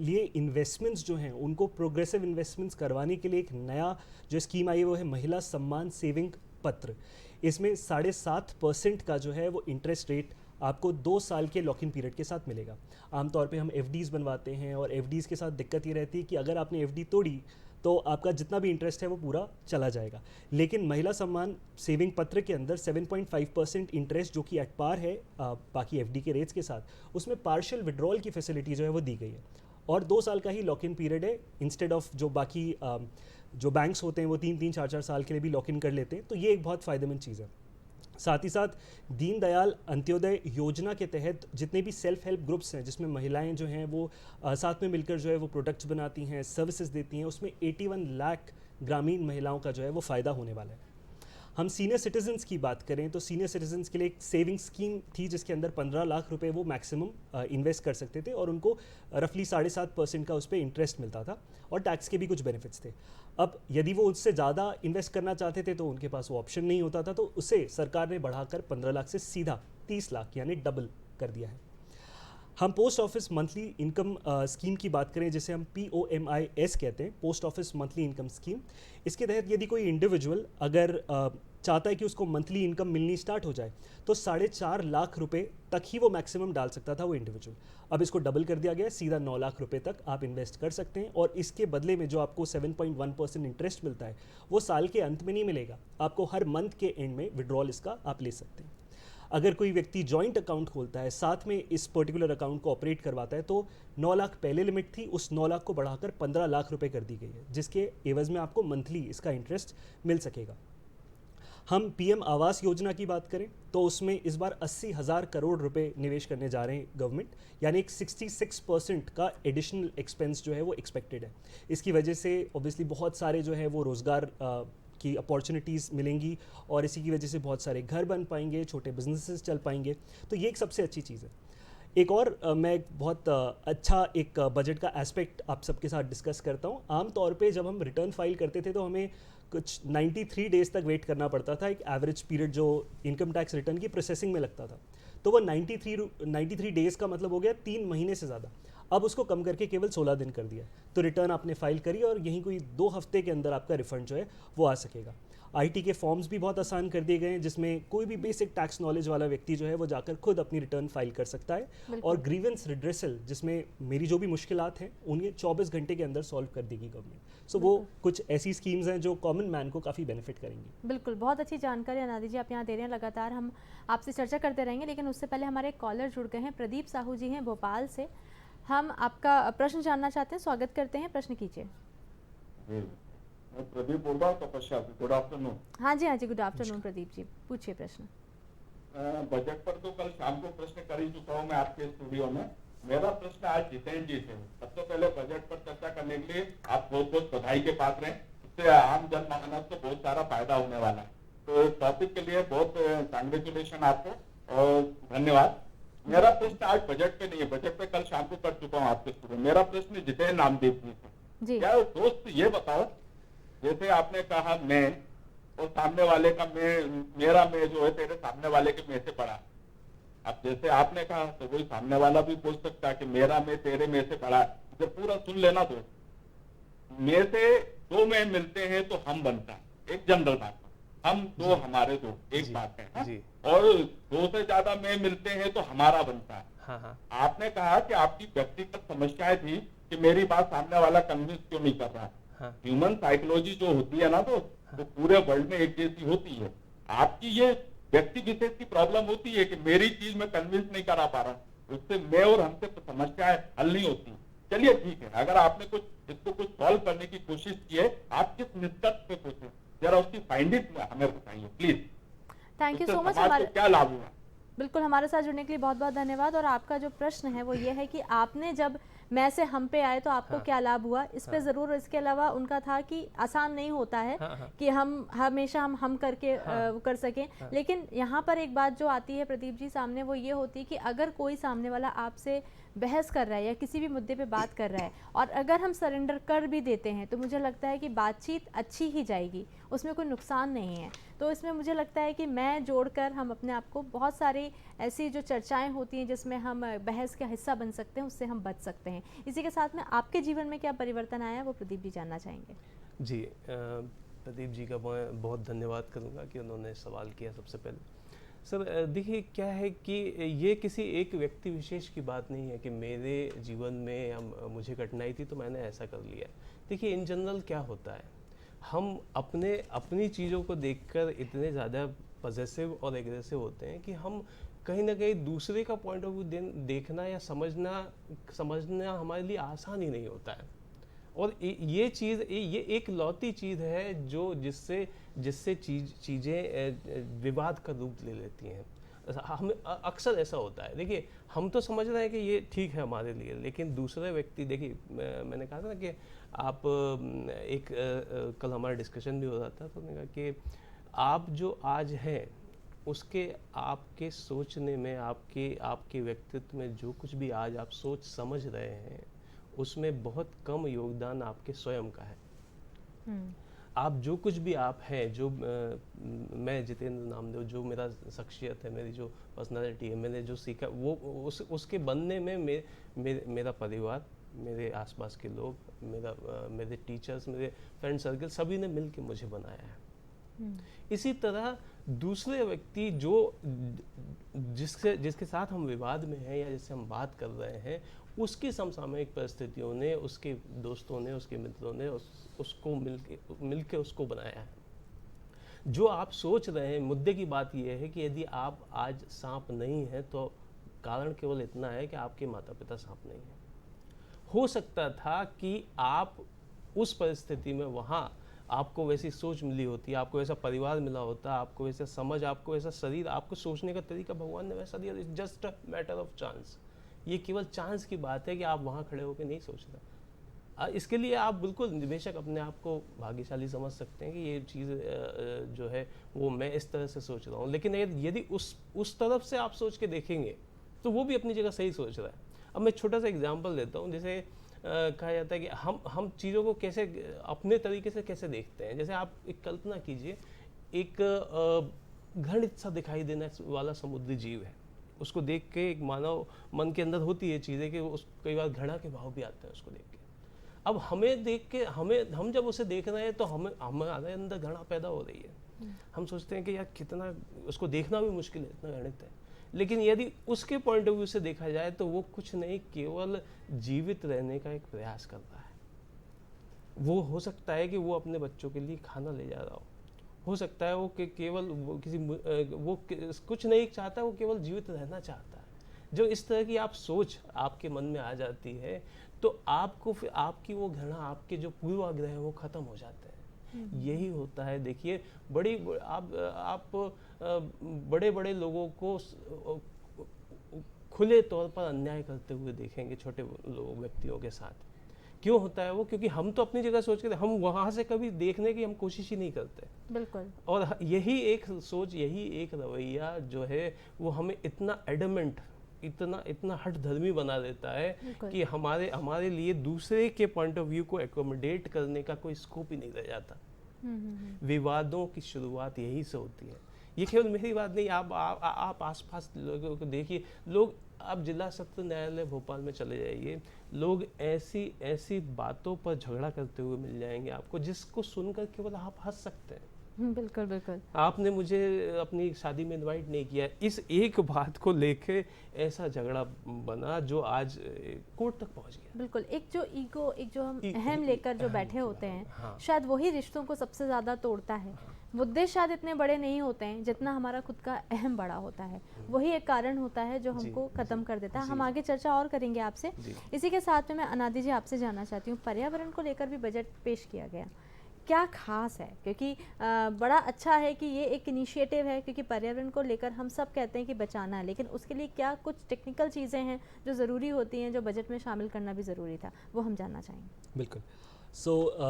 लिए इन्वेस्टमेंट्स जो हैं, उनको प्रोग्रेसिव इन्वेस्टमेंट्स करवाने के लिए एक नया जो स्कीम आई है वो है महिला सम्मान सेविंग पत्र। इसमें 7.5% का जो है वो इंटरेस्ट रेट आपको 2 साल के लॉक इन पीरियड के साथ मिलेगा। आमतौर पे हम एफडीज़ बनवाते हैं, और एफडीज़ के साथ दिक्कत ये रहती है कि अगर आपने एफडी तोड़ी तो आपका जितना भी इंटरेस्ट है वो पूरा चला जाएगा। लेकिन महिला सम्मान सेविंग पत्र के अंदर 7.5% इंटरेस्ट, जो कि एट पार है बाकी एफडी के रेट्स के साथ, उसमें पार्शियल विड्रॉल की फैसिलिटी जो है वो दी गई है, और 2 साल का ही लॉक इन पीरियड है, इंस्टेड ऑफ जो बाकी जो बैंक्स होते हैं वो 3-3, 4-4 साल के लिए भी लॉक इन कर लेते हैं। तो ये एक बहुत फ़ायदेमंद चीज़ है। साथ ही साथ दीनदयाल अंत्योदय योजना के तहत जितने भी सेल्फ हेल्प ग्रुप्स हैं, जिसमें महिलाएं जो हैं वो साथ में मिलकर जो है वो प्रोडक्ट्स बनाती हैं, सर्विसेज देती हैं, उसमें 81 लाख ग्रामीण महिलाओं का जो है वो फ़ायदा होने वाला है। हम सीनियर सिटीजन्स की बात करें तो सीनियर सिटीजन्स के लिए एक सेविंग स्कीम थी, जिसके अंदर 15 लाख रुपए वो मैक्सिमम इन्वेस्ट कर सकते थे, और उनको रफली 7.5% का उस पर इंटरेस्ट मिलता था, और टैक्स के भी कुछ बेनिफिट्स थे। अब यदि वो उससे ज़्यादा इन्वेस्ट करना चाहते थे तो उनके पास वो ऑप्शन नहीं होता था, तो उसे सरकार ने बढ़ाकर 15 लाख से सीधा 30 लाख यानी डबल कर दिया है। हम post office monthly income scheme की बात करें, जिसे हम POMIS कहते हैं, post office monthly income scheme. इसके तहत यदि कोई इंडिविजुअल अगर चाहता है कि उसको मंथली इनकम मिलनी स्टार्ट हो जाए, तो 4.5 लाख रुपए तक ही वो मैक्सिमम डाल सकता था वो इंडिविजुअल। अब इसको डबल कर दिया गया, सीधा 9 लाख रुपए तक आप इन्वेस्ट कर सकते हैं, और इसके बदले में जो आपको 7.1% इंटरेस्ट मिलता है वो साल के अंत में नहीं मिलेगा, आपको हर मंथ के एंड में विड्रॉल इसका आप ले सकते हैं। अगर कोई व्यक्ति जॉइंट अकाउंट खोलता है, साथ में इस पर्टिकुलर अकाउंट को ऑपरेट करवाता है, तो 9 लाख पहले लिमिट थी, उस 9 लाख को बढ़ाकर 15 लाख रुपए कर दी गई है, जिसके एवज में आपको मंथली इसका इंटरेस्ट मिल सकेगा। हम पीएम आवास योजना की बात करें तो उसमें इस बार 80,000 करोड़ रुपए निवेश करने जा रहे हैं गवर्नमेंट, यानी एक 66% का एडिशनल एक्सपेंस जो है वो एक्सपेक्टेड है। इसकी वजह से ऑब्वियसली बहुत सारे जो है वो रोज़गार की अपॉर्चुनिटीज़ मिलेंगी और इसी की वजह से बहुत सारे घर बन पाएंगे, छोटे बिजनेसेस चल पाएंगे, तो ये एक सबसे अच्छी चीज़ है। एक और मैं बहुत अच्छा एक बजट का एस्पेक्ट आप सबके साथ डिस्कस करता हूँ। आम तौर पे जब हम रिटर्न फाइल करते थे तो हमें कुछ 93 डेज़ तक वेट करना पड़ता था, एक एवरेज पीरियड जो इनकम टैक्स रिटर्न की प्रोसेसिंग में लगता था, तो वो 93 डेज़ का मतलब हो गया 3 महीने से ज़्यादा। अब उसको कम करके केवल 16 दिन कर दिया, तो रिटर्न आपने फाइल करी और यहीं कोई 2 हफ्ते के अंदर आपका रिफंड जो है वो आ सकेगा। आईटी के फॉर्म्स भी बहुत आसान कर दिए गए हैं, जिसमें कोई भी बेसिक टैक्स नॉलेज वाला व्यक्ति जो है वो जाकर खुद अपनी रिटर्न फाइल कर सकता है। और ग्रीवेंस रिड्रेसल, जिसमें मेरी जो भी मुश्किलात हैं उन्हें 24 घंटे के अंदर सॉल्व कर देगी गवर्नमेंट। सो वो कुछ ऐसी स्कीम्स हैं जो कॉमन मैन को काफ़ी बेनिफिट करेंगी।
बिल्कुल, बहुत अच्छी जानकारी अनादि जी आप यहाँ दे रहे हैं। लगातार हम आपसे चर्चा करते रहेंगे, लेकिन उससे पहले हमारे एक कॉलर जुड़ गए हैं। प्रदीप साहू जी हैं भोपाल से, हम आपका प्रश्न जानना चाहते हैं। स्वागत करते हैं, प्रश्न कीजिए।
मैं प्रदीप बोल रहा हूँ तपस्या से। Good afternoon.
हाँ जी, गुड आफ्टरनून प्रदीप जी, पूछिए प्रश्न।
बजट पर तो कल शाम को प्रश्न कर ही चुका हूँ मैं आपके स्टूडियो में। मेरा प्रश्न आज जितेंद्र जी से। सबसे पहले बजट पर चर्चा करने के लिए आप बहुत बहुत बधाई के पात्र हैं, इससे आम जनमानस को बहुत सारा फायदा होने वाला है। तो इस टॉपिक के लिए बहुत कांग्रेचुलेशन आपको और धन्यवाद। मेरा प्रश्न आज बजट पे नहीं है, बजट पे कल शाम को कर चुका हूँ आपके स्टूडियो। मेरा प्रश्न जितेंद्र नामदेव जी से। क्या दोस्त ये बताओ, जैसे आपने कहा मैं और सामने वाले का मैं, मेरा मैं जो है तेरे सामने वाले के मैं से बड़ा। अब जैसे आपने कहा तो वही सामने वाला भी बोल सकता है कि मेरा मैं तेरे में से बड़ा। जब पूरा सुन लेना तो में से 2 में मिलते हैं तो हम बनता है, एक जनरल बात। हम 2 हमारे 2 एक बात है जी। और 2 से ज्यादा में मिलते हैं तो हमारा बनता है। हाँ। आपने कहा कि आपकी व्यक्तिगत समस्याएं थी कि मेरी बात सामने वाला कन्विंस क्यों नहीं कर रहा। ह्यूमन साइकोलॉजी जो होती है ना तो पूरे वर्ल्ड में एक जैसी होती है। आपकी ये व्यक्ति विशेष की प्रॉब्लम होती है कि मेरी चीज में कन्विंस नहीं करा पा रहा, उससे मैं और हमसे समस्याएं हल नहीं होती। चलिए ठीक है, अगर आपने कुछ इसको कुछ सॉल्व करने की कोशिश की है, आप किस निष्कर्ष पे पूछे, जरा उसकी फाइंडिंग हमें बताइए please.
Thank you so much.
हमारे क्या लाभ हुआ?
बिल्कुल, हमारे साथ जुड़ने के लिए बहुत बहुत धन्यवाद। और आपका जो प्रश्न है वो ये है कि आपने जब मैं से हम पे आए तो आपको क्या लाभ हुआ, इस पे ज़रूर। इसके अलावा उनका था कि आसान नहीं होता है कि हम हमेशा हम करके कर सकें। लेकिन यहाँ पर एक बात जो आती है प्रदीप जी सामने, वो ये होती है कि अगर कोई सामने वाला आपसे बहस कर रहा है या किसी भी मुद्दे पे बात कर रहा है और अगर हम सरेंडर कर भी देते हैं तो मुझे लगता है कि बातचीत अच्छी ही जाएगी, उसमें कोई नुकसान नहीं है। तो इसमें मुझे लगता है कि मैं जोड़कर हम अपने आप को बहुत सारी ऐसी जो चर्चाएं होती हैं जिसमें हम बहस का हिस्सा बन सकते हैं, उससे हम बच सकते हैं। इसी के साथ में आपके जीवन में क्या परिवर्तन आया वो प्रदीप जी जानना चाहेंगे।
जी, प्रदीप जी का मैं बहुत धन्यवाद करूंगा कि उन्होंने सवाल किया। सबसे पहले सर देखिए क्या है कि ये किसी एक व्यक्ति विशेष की बात नहीं है कि मेरे जीवन में मुझे कठिनाई थी तो मैंने ऐसा कर लिया। देखिए इन जनरल क्या होता है, हम अपनी चीज़ों को देखकर इतने ज़्यादा पॉजिटिव और एग्रेसिव होते हैं कि हम कहीं ना कहीं दूसरे का पॉइंट ऑफ व्यू देखना या समझना हमारे लिए आसान ही नहीं होता है। और ये चीज़ ये एक लौती चीज़ है जो जिससे चीज़ें विवाद का रूप ले लेती हैं। हम अक्सर ऐसा होता है। देखिए हम तो समझ रहे हैं कि ये ठीक है हमारे लिए, लेकिन दूसरे व्यक्ति, देखिए मैंने कहा था ना कि आप कल हमारा डिस्कशन भी हो रहा था, तो मैंने कहा कि आप जो आज हैं उसके आपके सोचने में, आपके व्यक्तित्व में जो कुछ भी आज आप सोच समझ रहे हैं उसमें बहुत कम योगदान आपके स्वयं का है। आप जो कुछ भी आप हैं, जो मैं जितेंद्र नामदेव, जो मेरा शख्सियत है, मेरी जो पर्सनालिटी है, मैंने जो सीखा वो उसके बनने में मेरा परिवार, मेरे आसपास के लोग, मेरे टीचर्स, मेरे फ्रेंड सर्कल, सभी ने मिलकर मुझे बनाया है। इसी तरह दूसरे व्यक्ति जो जिसके साथ हम विवाद में हैं या जिससे हम बात कर रहे हैं, उसकी समसामयिक परिस्थितियों ने, उसके दोस्तों ने, उसके मित्रों ने उसको मिलके उसको बनाया है। जो आप सोच रहे हैं, मुद्दे की बात यह है कि यदि आप आज सांप नहीं हैं तो कारण केवल इतना है कि आपके माता पिता सांप नहीं हैं। हो सकता था कि आप उस परिस्थिति में वहाँ आपको वैसी सोच मिली होती, आपको वैसा परिवार मिला होता, आपको वैसा समझ, आपको वैसा शरीर, आपको सोचने का तरीका भगवान ने वैसा दिया। It's just a matter of chance. ये केवल चांस की बात है कि आप वहाँ खड़े होकर नहीं सोच रहे। इसके लिए आप बिल्कुल बेशक अपने आप को भाग्यशाली समझ सकते हैं कि ये चीज़ जो है वो मैं इस तरह से सोच रहा हूँ, लेकिन यदि उस तरफ से आप सोच के देखेंगे तो वो भी अपनी जगह सही सोच रहा है। अब मैं छोटा सा एग्जांपल देता हूँ। जैसे कहा जाता है कि हम चीज़ों को कैसे अपने तरीके से कैसे देखते हैं। जैसे आप एक कल्पना कीजिए, एक घृणित सा दिखाई देने वाला समुद्री जीव है, उसको देख के एक मानव मन के अंदर होती है चीज़ें कि उस कई बार घृणा के भाव भी आते हैं उसको देख के। अब हमें देख के हम जब उसे देख रहे हैं तो हमारे अंदर घृणा पैदा हो रही है। हम सोचते हैं कि यार कितना, उसको देखना भी मुश्किल है, इतना घृणित है। लेकिन यदि उसके पॉइंट ऑफ व्यू से देखा जाए तो वो कुछ नहीं, केवल जीवित रहने का एक प्रयास कर रहा है। वो हो सकता है कि वो अपने बच्चों के लिए खाना ले जा रहा हो सकता है वो केवल वो कुछ नहीं चाहता, वो केवल जीवित रहना चाहता है। जो इस तरह की आप सोच आपके मन में आ जाती है तो आपको फिर आपकी वो घृणा, आपके जो पूर्वाग्रह है वो खत्म हो जाते हैं। यही होता है। देखिए आप बड़े बड़े लोगों को खुले तौर पर अन्याय करते हुए देखेंगे छोटे व्यक्तियों के साथ। क्यों होता है वो? क्योंकि हम तो अपनी जगह सोच के हम वहां से कभी देखने की हम कोशिश ही नहीं करते।
बिल्कुल।
और यही एक सोच, यही एक रवैया जो है वो हमें इतना एडमेंट, इतना हठ धर्मी बना देता है कि हमारे लिए दूसरे के पॉइंट ऑफ व्यू को एकोमोडेट करने का कोई स्कोप ही नहीं रह जाता। विवादों की शुरुआत यही से होती है। ये केवल मेरी बात नहीं, आप आसपास लोगों को देखिए। लोग, आप जिला सत्र न्यायालय भोपाल में चले जाइए, लोग ऐसी बातों पर झगड़ा करते हुए मिल जाएंगे आपको, जिसको सुनकर केवल आप हंस सकते हैं।
बिल्कुल बिल्कुल।
आपने मुझे अपनी शादी में इनवाइट नहीं किया, इस एक बात को लेके ऐसा झगड़ा बना जो आज कोर्ट तक पहुंच गया।
बिल्कुल। एक जो ईगो, एक जो हम अहम लेकर जो बैठे होते हैं,
हाँ।
शायद वही रिश्तों को सबसे ज़्यादा तोड़ता है। मुद्दे शायद इतने बड़े नहीं होते हैं जितना हमारा खुद का अहम बड़ा होता है। वही एक कारण होता है जो हमको ख़त्म कर देता है। हम आगे चर्चा और करेंगे आपसे। इसी के साथ में मैं अनादि जी आपसे जानना चाहती हूँ, पर्यावरण को लेकर भी बजट पेश किया गया, क्या खास है? क्योंकि बड़ा अच्छा है कि ये एक इनिशिएटिव है, क्योंकि पर्यावरण को लेकर हम सब कहते हैं कि बचाना है, लेकिन उसके लिए क्या कुछ टेक्निकल चीज़ें हैं जो ज़रूरी होती हैं, जो बजट में शामिल करना भी ज़रूरी था, वो हम जानना चाहेंगे।
बिल्कुल।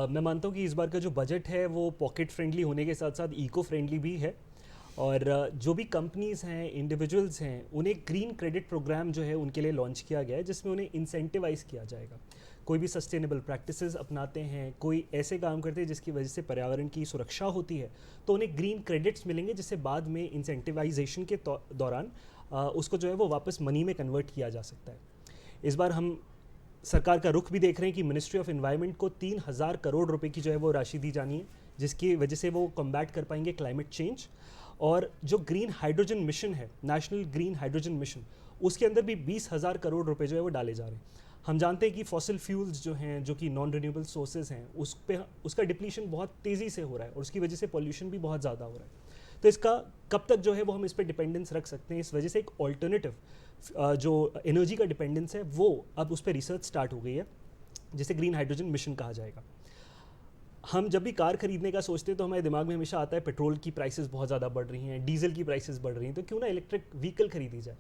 मैं मानता हूँ कि इस बार का जो बजट है वो पॉकेट फ्रेंडली होने के साथ साथ इको फ्रेंडली भी है। और जो भी कंपनीज़ हैं, इंडिविजुअल्स हैं, उन्हें ग्रीन क्रेडिट प्रोग्राम जो है उनके लिए लॉन्च किया गया है, जिसमें उन्हें इंसेंटिवाइज़ किया जाएगा। कोई भी सस्टेनेबल प्रैक्टिसेस अपनाते हैं, कोई ऐसे काम करते हैं जिसकी वजह से पर्यावरण की सुरक्षा होती है, तो उन्हें ग्रीन क्रेडिट्स मिलेंगे, जिससे बाद में इंसेंटिवाइजेशन के दौरान उसको जो है वो वापस मनी में कन्वर्ट किया जा सकता है। इस बार हम सरकार का रुख भी देख रहे हैं कि मिनिस्ट्री ऑफ एनवायरनमेंट को 3000 करोड़ रुपए की जो है वो राशि दी जानी है, जिसकी वजह से वो कॉम्बैट कर पाएंगे क्लाइमेट चेंज। और जो ग्रीन हाइड्रोजन मिशन है, नेशनल ग्रीन हाइड्रोजन मिशन, उसके अंदर भी 20,000 करोड़ रुपए जो है वो डाले जा रहे हैं। हम जानते हैं कि फॉसिल फ्यूल्स जो हैं, जो कि नॉन रिन्यूएबल सोर्सेज हैं, उसका डिप्लीशन बहुत तेज़ी से हो रहा है और उसकी वजह से पॉल्यूशन भी बहुत ज़्यादा हो रहा है। तो इसका कब तक जो है वो हम इस पर डिपेंडेंस रख सकते हैं? इस वजह से एक ऑल्टरनेटिव जो एनर्जी का डिपेंडेंस है वो अब उस पर रिसर्च स्टार्ट हो गई है, जिसे ग्रीन हाइड्रोजन मिशन कहा जाएगा। हम जब भी कार खरीदने का सोचते हैं तो हमारे दिमाग में हमेशा आता है पेट्रोल की प्राइसेस बहुत ज़्यादा बढ़ रही हैं, डीजल की प्राइसेस बढ़ रही हैं, तो क्यों ना इलेक्ट्रिक व्हीकल खरीदी जाए।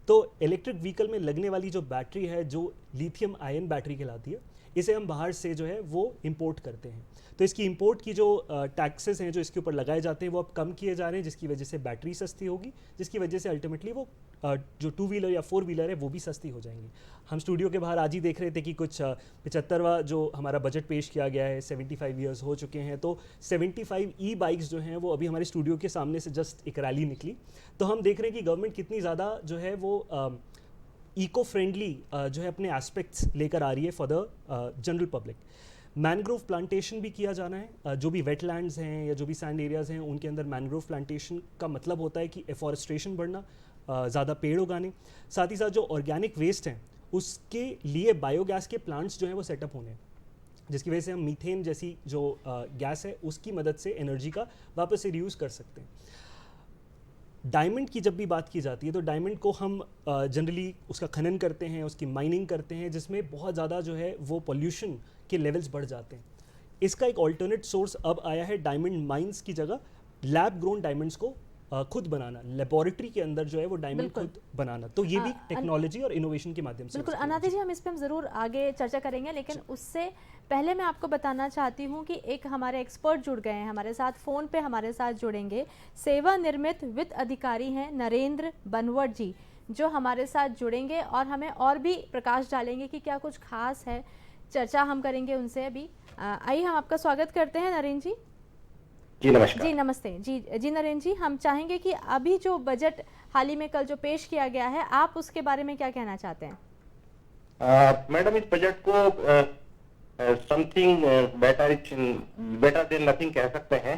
तो इलेक्ट्रिक व्हीकल में लगने वाली जो बैटरी है, जो लिथियम आयन बैटरी कहलाती है, इसे हम बाहर से जो है वो इंपोर्ट करते हैं। तो इसकी इंपोर्ट की जो टैक्सेस हैं जो इसके ऊपर लगाए जाते हैं वो अब कम किए जा रहे हैं, जिसकी वजह से बैटरी सस्ती होगी, जिसकी वजह से अल्टीमेटली वो जो 2 व्हीलर या 4 व्हीलर है वो भी सस्ती हो जाएंगी। हम स्टूडियो के बाहर आज ही देख रहे थे कि कुछ 75वां जो हमारा बजट पेश किया गया है, 75 ईयर्स हो चुके हैं, तो 75 ई बाइक्स जो हैं वो अभी हमारे स्टूडियो के सामने से जस्ट एक रैली निकली। तो हम देख रहे हैं कि गवर्नमेंट कितनी ज़्यादा जो है वो इको फ्रेंडली जो है अपने एस्पेक्ट्स लेकर आ रही है for the general public. Mangrove plantation भी किया जाना है। जो भी वेटलैंड्स हैं या जो भी सैंड एरियाज़ हैं उनके अंदर मैनग्रोव प्लांटेशन का मतलब होता है कि एफॉरेस्ट्रेशन बढ़ना, ज़्यादा पेड़ उगाने, साथ ही साथ जो ऑर्गेनिक वेस्ट हैं उसके लिए बायोगैस के प्लांट्स जो हैं वो सेटअप होने हैं। जिसकी वजह से हम मीथेन जैसी जो गैस है उसकी मदद से एनर्जी का वापस से रीयूज़ कर सकते हैं। डायमंड की जब भी बात की जाती है तो डायमंड को हम जनरली उसका खनन करते हैं, उसकी माइनिंग करते हैं, जिसमें बहुत ज़्यादा जो है वो पोल्यूशन के लेवल्स बढ़ जाते हैं। इसका एक ऑल्टरनेट सोर्स अब आया है डायमंड माइंस की जगह लैब ग्रोन डायमंड्स को खुद बनाना, लेबोरेटरी के अंदर जो है वो डायमंड
बिल्कुल।
खुद बनाना। तो ये भी टेक्नोलॉजी और इनोवेशन के माध्यम से हो
बिल्कुल
सकता है।
अनादि जी, हम इस पे हम ज़रूर आगे चर्चा करेंगे, लेकिन उससे पहले मैं आपको बताना चाहती हूँ कि एक हमारे एक्सपर्ट जुड़ गए हैं हमारे साथ, फ़ोन पे हमारे साथ जुड़ेंगे। सेवानिवृत्त वित्त अधिकारी हैं नरेंद्र बनवट जी, जो हमारे साथ जुड़ेंगे और हमें और भी प्रकाश डालेंगे कि क्या कुछ खास है। चर्चा हम करेंगे उनसे अभी। आइए हम आपका स्वागत करते हैं नरेंद्र जी।
जी नमस्कार।
जी नमस्ते जी नरेंद्र जी, हम चाहेंगे कि अभी जो बजट हाल ही में कल जो पेश किया गया है, आप उसके बारे में क्या कहना चाहते हैं?
मैडम, इस बजट को समथिंग बेटर देन नथिंग कह सकते हैं,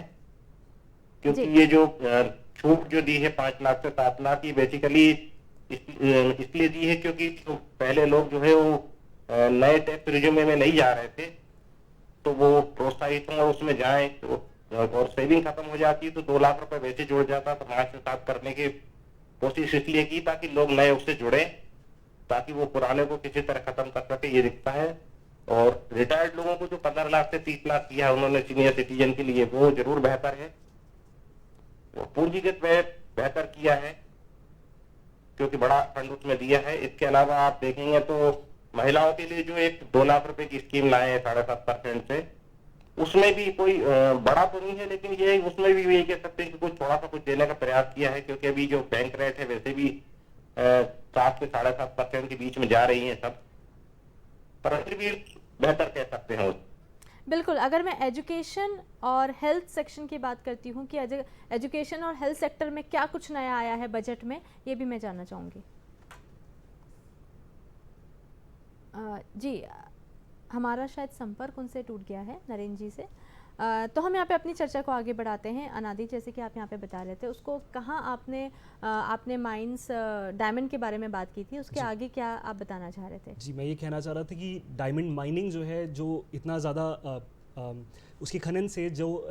क्योंकि
जी।
ये जो छूट जो दी है 5 लाख से 7 लाख की बेसिकली इसलिए दी है क्योंकि जो पहले लोग जो है वो नए टैक्स रिज्यूमे में नहीं जा रहे थे, तो वो प्रोत्साहित हों और उसमें जाएं तो और सेविंग खत्म हो जाती है तो 2 लाख रुपए वैसे जुड़ जाता। तो 5 से 7 करने की कोशिश इसलिए की ताकि लोग नए उससे जुड़े, ताकि वो पुराने को किसी तरह खत्म कर सके, ये दिखता है। और रिटायर्ड लोगों को जो 15 लाख से 30 लाख किया है उन्होंने सीनियर सिटीजन के लिए, वो जरूर बेहतर है। पूंजीगत व्यय बेहतर किया है क्योंकि बड़ा फंड उसमें दिया है। इसके अलावा आप देखेंगे तो महिलाओं के लिए जो एक 2 लाख रुपए की स्कीम लाए हैं 7.5% से, उसमें भी कोई बड़ा तो नहीं है, लेकिन ये उसमें भी यही कह सकते हैं कि कुछ थोड़ा सा कुछ देने का प्रयास किया है, क्योंकि अभी जो बैंक रेट है वैसे भी 7 से 7.5% के बीच में जा रही है सब, पर फिर भी बेहतर कह सकते हैं।
बिल्कुल, अगर मैं एजुकेशन और हेल्थ सेक्शन की बात करती हूँ कि एजुकेशन और हेल्थ सेक्टर में क्या कुछ नया आया है बजट में, ये भी मैं जानना चाहूँगी। जी, हमारा शायद संपर्क उनसे टूट गया है, नरेंद्र जी से। तो हम यहाँ पे अपनी चर्चा को आगे बढ़ाते हैं। अनादि, जैसे कि आप यहाँ पे बता रहे थे, उसको कहाँ आपने माइंस डायमंड के बारे में बात की थी, उसके आगे क्या आप बताना चाह रहे थे?
जी, मैं ये कहना चाह रहा था कि डायमंड माइनिंग जो है, जो इतना ज़्यादा उसके खनन से जो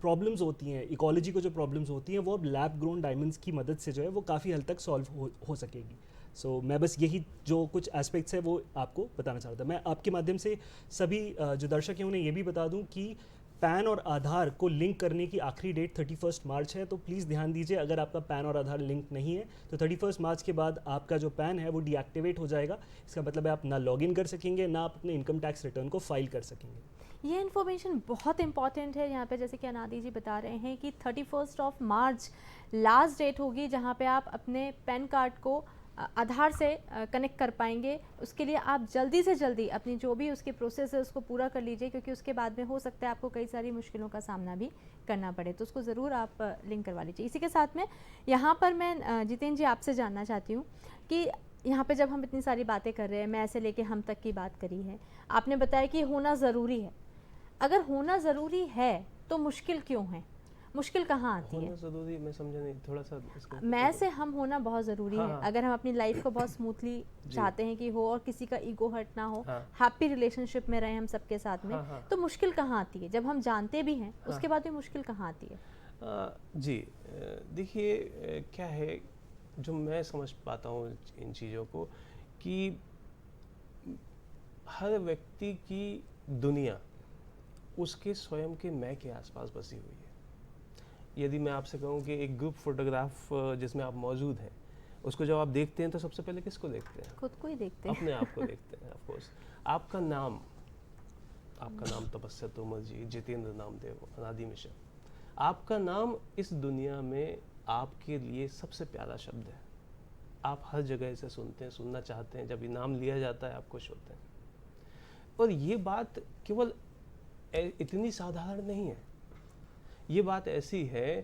प्रॉब्लम्स होती हैं, इकोलॉजी को जो प्रॉब्लम्स होती हैं, वो अब लैब ग्रोन डायमंड्स की मदद से जो है वो काफ़ी हद तक सॉल्व हो सकेगी। सो मैं बस यही जो कुछ एस्पेक्ट्स है वो आपको बताना चाह रहा था। मैं आपके माध्यम से सभी जो दर्शक हैं उन्हें ये भी बता दूं कि पैन और आधार को लिंक करने की आखिरी डेट 31 मार्च है, तो प्लीज़ ध्यान दीजिए, अगर आपका पैन और आधार लिंक नहीं है तो 31 मार्च के बाद आपका जो पैन है वो डीएक्टिवेट हो जाएगा। इसका मतलब है आप ना लॉगिन कर सकेंगे, ना आप अपने इनकम टैक्स रिटर्न को फाइल कर सकेंगे।
ये इन्फॉर्मेशन बहुत इंपॉर्टेंट है यहाँ पे, जैसे कि अनादि जी बता रहे हैं कि 31 मार्च लास्ट डेट होगी जहाँ पे आप अपने पैन कार्ड को आधार से कनेक्ट कर पाएंगे। उसके लिए आप जल्दी से जल्दी अपनी जो भी उसकी प्रोसेस है उसको पूरा कर लीजिए, क्योंकि उसके बाद में हो सकता है आपको कई सारी मुश्किलों का सामना भी करना पड़े, तो उसको ज़रूर आप लिंक करवा लीजिए। इसी के साथ में यहाँ पर मैं जितेंद्र जी आपसे जानना चाहती हूँ कि यहाँ पे जब हम इतनी सारी बातें कर रहे हैं, मैं ऐसे लेके हम तक की बात करी है, आपने बताया कि होना ज़रूरी है। अगर होना ज़रूरी है तो मुश्किल क्यों है? मुश्किल कहाँ आती है?
होना ज़रूरी, मैं समझा नहीं, थोड़ा सा इसको
मैं से हम होना बहुत ज़रूरी है।
हाँ।
अगर हम अपनी लाइफ को बहुत स्मूथली चाहते हैं कि हो और किसी का ईगो हर्ट ना हो,
हाँ।
हैप्पी रिलेशनशिप में रहें हम सबके साथ में,
हाँ।
तो मुश्किल कहाँ आती है? जब हम जानते भी हैं उसके बाद भी मुश्किल कहाँ आती है?
जी, देखिए क्या है, जो मैं समझ पाता हूँ इन चीज़ों को, कि हर व्यक्ति की दुनिया उसके स्वयं के मैं के आसपास बसी हुई है। यदि मैं आपसे कहूँ कि एक ग्रुप फोटोग्राफ जिसमें आप मौजूद हैं, उसको जब आप देखते हैं तो सबसे पहले किसको देखते हैं?
खुद को ही देखते हैं।
अपने आप को देखते हैं, ऑफ कोर्स। आपका नाम तपस्या तोमर जी, जितेंद्र नामदेव, अनादि मिश्रा, आपका नाम इस दुनिया में आपके लिए सबसे प्यारा शब्द है। आप हर जगह इसे सुनते हैं, सुनना चाहते हैं, जब ये नाम लिया जाता है आप खुश होते हैं। और ये बात केवल इतनी साधारण नहीं है, ये बात ऐसी है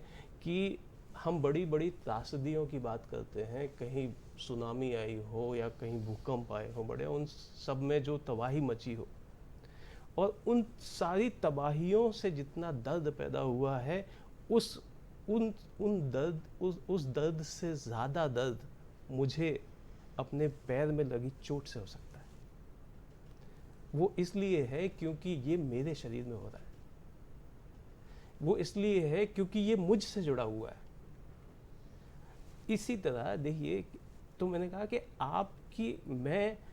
कि हम बड़ी बड़ी त्रासदियों की बात करते हैं, कहीं सुनामी आई हो या कहीं भूकंप आए हो बड़े, उन सब में जो तबाही मची हो, और उन सारी तबाहियों से जितना दर्द पैदा हुआ है, उस दर्द से ज़्यादा दर्द मुझे अपने पैर में लगी चोट से हो सकता है। वो इसलिए है क्योंकि ये मेरे शरीर में हो रहा है, वो इसलिए है क्योंकि ये मुझसे जुड़ा हुआ है। इसी तरह देखिए, तो मैंने कहा कि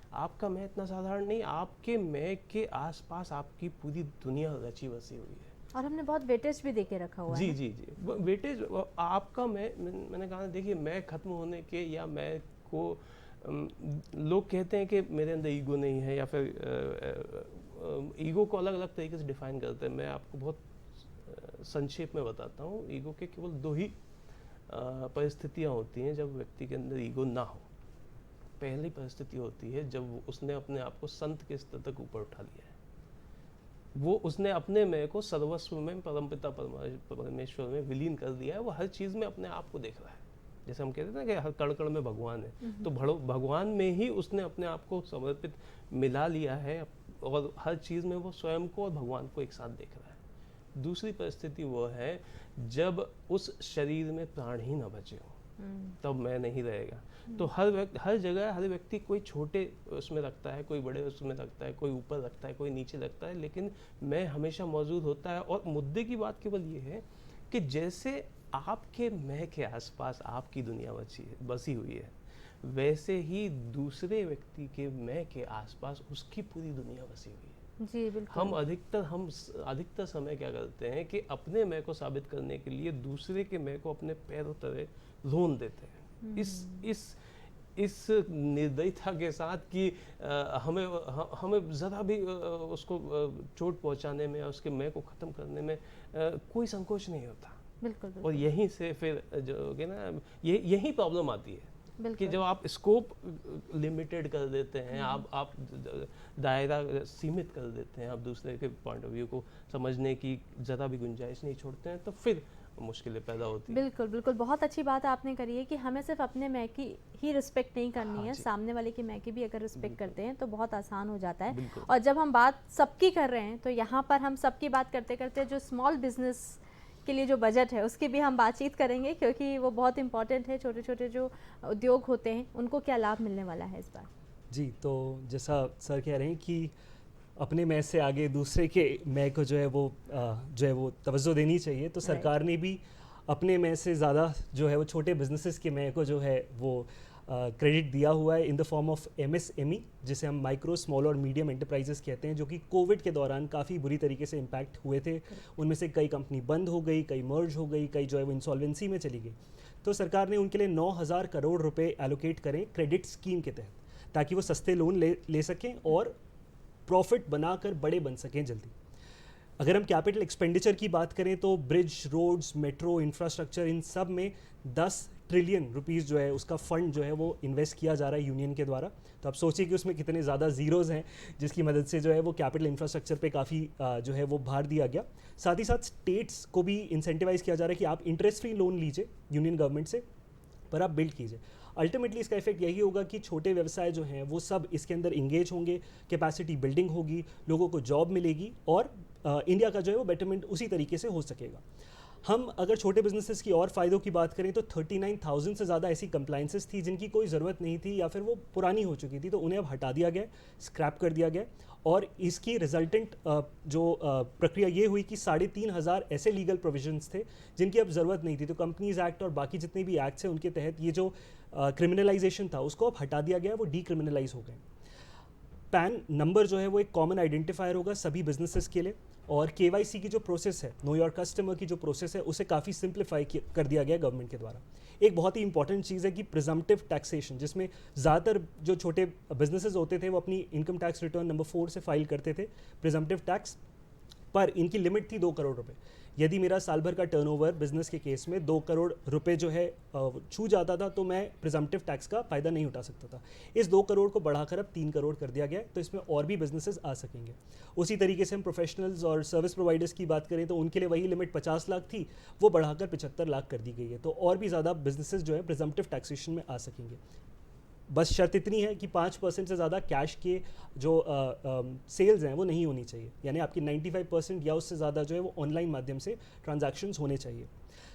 आपका मैं इतना साधारण नहीं, आपके मैं के आसपास आपकी पूरी दुनिया रची बसी हुई है।
और हमने बहुत वेटेज भी देके रखा हुआ
जी
है।
जी जी, वेटेज आपका मैंने कहा देखिए, मैं खत्म होने के या मैं को लोग कहते हैं कि मेरे अंदर ईगो नहीं है, या फिर ईगो को अलग अलग तरीके से डिफाइन करते हैं। मैं आपको बहुत संक्षेप में बताता हूँ। ईगो के केवल दो ही परिस्थितियाँ होती हैं जब व्यक्ति के अंदर ईगो ना हो। पहली परिस्थिति होती है जब उसने अपने आप को संत के स्तर तक ऊपर उठा लिया है, वो उसने अपने मैं को सर्वस्व में परमपिता परमेश्वर में विलीन कर दिया है, वो हर चीज़ में अपने आप को देख रहा है। जैसे हम कहते हैं ना कि हर कण कण में भगवान है, तो भगवान में ही उसने अपने आप को समर्पित मिला लिया है, और हर चीज़ में वो स्वयं को और भगवान को एक साथ देख रहा है। दूसरी परिस्थिति वो है जब उस शरीर में प्राण ही न बचे हो, तब मैं नहीं रहेगा। तो हर जगह हर व्यक्ति कोई छोटे उसमें रखता है, कोई बड़े उसमें रखता है, कोई ऊपर रखता है, कोई नीचे रखता है, लेकिन मैं हमेशा मौजूद होता है। और मुद्दे की बात केवल ये है कि जैसे आपके मैं के आसपास आपकी दुनिया बसी हुई है, वैसे ही दूसरे व्यक्ति के मैं के आसपास उसकी पूरी दुनिया बसी हुई है।
जी बिल्कुल।
हम अधिकतर समय क्या करते हैं कि अपने मैं को साबित करने के लिए दूसरे के मैं को अपने पैरों तले रोन देते हैं, इस निर्दयता के साथ कि हमें ज़रा भी उसको चोट पहुंचाने में, उसके मैं को ख़त्म करने में कोई संकोच नहीं होता।
बिल्कुल, बिल्कुल।
और यहीं से फिर जो कि ना यही प्रॉब्लम आती है कि जब आप स्कोप लिमिटेड कर देते हैं, आप दायरा सीमित कर देते हैं, आप दूसरे के पॉइंट ऑफ व्यू को समझने की ज़रा भी गुंजाइश नहीं छोड़ते हैं, तो फिर मुश्किलें पैदा होती हैं।
बिल्कुल बिल्कुल, बहुत अच्छी बात आपने करी है कि हमें सिर्फ अपने मैं की ही रिस्पेक्ट नहीं करनी है, सामने वाले की मैं की भी अगर रिस्पेक्ट करते हैं तो बहुत आसान हो जाता है। और जब हम बात सबकी कर रहे हैं तो यहाँ पर हम सबकी बात करते करते जो स्मॉल बिजनेस के लिए जो बजट है उसकी भी हम बातचीत करेंगे, क्योंकि वो बहुत इंपॉर्टेंट है। छोटे छोटे जो उद्योग होते हैं उनको क्या लाभ मिलने वाला है इस बार?
जी, तो जैसा सर कह रहे हैं कि अपने मैं से आगे दूसरे के मैं को जो है वो तवज्जो देनी चाहिए, तो सरकार ने भी अपने मैं से ज़्यादा जो है वो छोटे बिजनेसेस के मैं को जो है वो क्रेडिट दिया हुआ है in the form of MSME, जिसे हम माइक्रो स्मॉल और मीडियम एंटरप्राइजेस कहते हैं, जो कि कोविड के दौरान काफ़ी बुरी तरीके से इम्पैक्ट हुए थे। उनमें से कई कंपनी बंद हो गई, कई मर्ज हो गई, कई जो है वो इंसॉल्वेंसी में चली गई। तो सरकार ने उनके लिए 9,000 करोड़ रुपए एलोकेट करें क्रेडिट स्कीम के तहत, ताकि वो सस्ते लोन ले सकें और प्रॉफिट बनाकर बड़े बन सकें जल्दी। अगर हम कैपिटल एक्सपेंडिचर की बात करें तो ब्रिज, रोड्स, मेट्रो, इंफ्रास्ट्रक्चर, इन सब में 10 ट्रिलियन रुपीस जो है उसका फंड जो है वो इन्वेस्ट किया जा रहा है यूनियन के द्वारा। तो आप सोचिए कि उसमें कितने ज़्यादा ज़ीरोज़ हैं, जिसकी मदद से जो है वो कैपिटल इंफ्रास्ट्रक्चर पे काफ़ी जो है वो भार दिया गया। साथ ही साथ स्टेट्स को भी इंसेंटिवाइज किया जा रहा है कि आप इंटरेस्ट फ्री लोन लीजिए यूनियन गवर्नमेंट से, पर आप बिल्ड कीजिए। अल्टीमेटली इसका इफेक्ट यही होगा कि छोटे व्यवसाय जो हैं वो सब इसके अंदर इंगेज होंगे, कैपेसिटी बिल्डिंग होगी, लोगों को जॉब मिलेगी और इंडिया का जो है वो बेटरमेंट उसी तरीके से हो सकेगा। हम अगर छोटे बिजनेसेस की और फ़ायदों की बात करें तो 39,000 से ज़्यादा ऐसी कंप्लाइंसेस थी जिनकी कोई ज़रूरत नहीं थी या फिर वो पुरानी हो चुकी थी, तो उन्हें अब हटा दिया गया, स्क्रैप कर दिया गया। और इसकी रिजल्टेंट जो प्रक्रिया ये हुई कि 3,500 ऐसे लीगल प्रोविजंस थे जिनकी अब ज़रूरत नहीं थी। तो कंपनीज एक्ट और बाकी जितने भी एक्ट्स हैं उनके तहत ये जो क्रिमिनलाइजेशन था उसको अब हटा दिया गया, वो डीक्रिमिनलाइज हो गए। पैन नंबर जो है वो एक कॉमन आइडेंटिफायर होगा सभी बिजनेसेस के लिए, और KYC की जो प्रोसेस है, नो योर कस्टमर की जो प्रोसेस है, उसे काफ़ी सिंप्लीफाई कर दिया गया गवर्नमेंट के द्वारा। एक बहुत ही इंपॉर्टेंट चीज़ है कि प्रिजम्पटिव टैक्सेशन, जिसमें ज़्यादातर जो छोटे बिजनेसेस होते थे वो अपनी इनकम टैक्स रिटर्न नंबर 4 से फाइल करते थे प्रिजम्पटिव टैक्स, पर इनकी लिमिट थी 2 करोड़ रुपए। यदि मेरा साल भर का टर्नओवर बिजनेस के केस में 2 करोड़ रुपए जो है छू जाता था तो मैं प्रिजम्पटिव टैक्स का फ़ायदा नहीं उठा सकता था। इस 2 करोड़ को बढ़ाकर अब 3 करोड़ कर दिया गया है, तो इसमें और भी बिजनेसेस आ सकेंगे। उसी तरीके से हम प्रोफेशनल्स और सर्विस प्रोवाइडर्स की बात करें तो उनके लिए वही लिमिट 50 लाख थी, वो बढ़ाकर 75 लाख कर दी गई है। तो और भी ज़्यादा बिजनेसेस जो है प्रिजम्पटिव टैक्सेशन में आ सकेंगे। बस शर्त इतनी है कि 5% से ज़्यादा कैश के जो सेल्स हैं वो नहीं होनी चाहिए, यानी आपकी 95% या उससे ज़्यादा जो है वो ऑनलाइन माध्यम से ट्रांजैक्शंस होने चाहिए।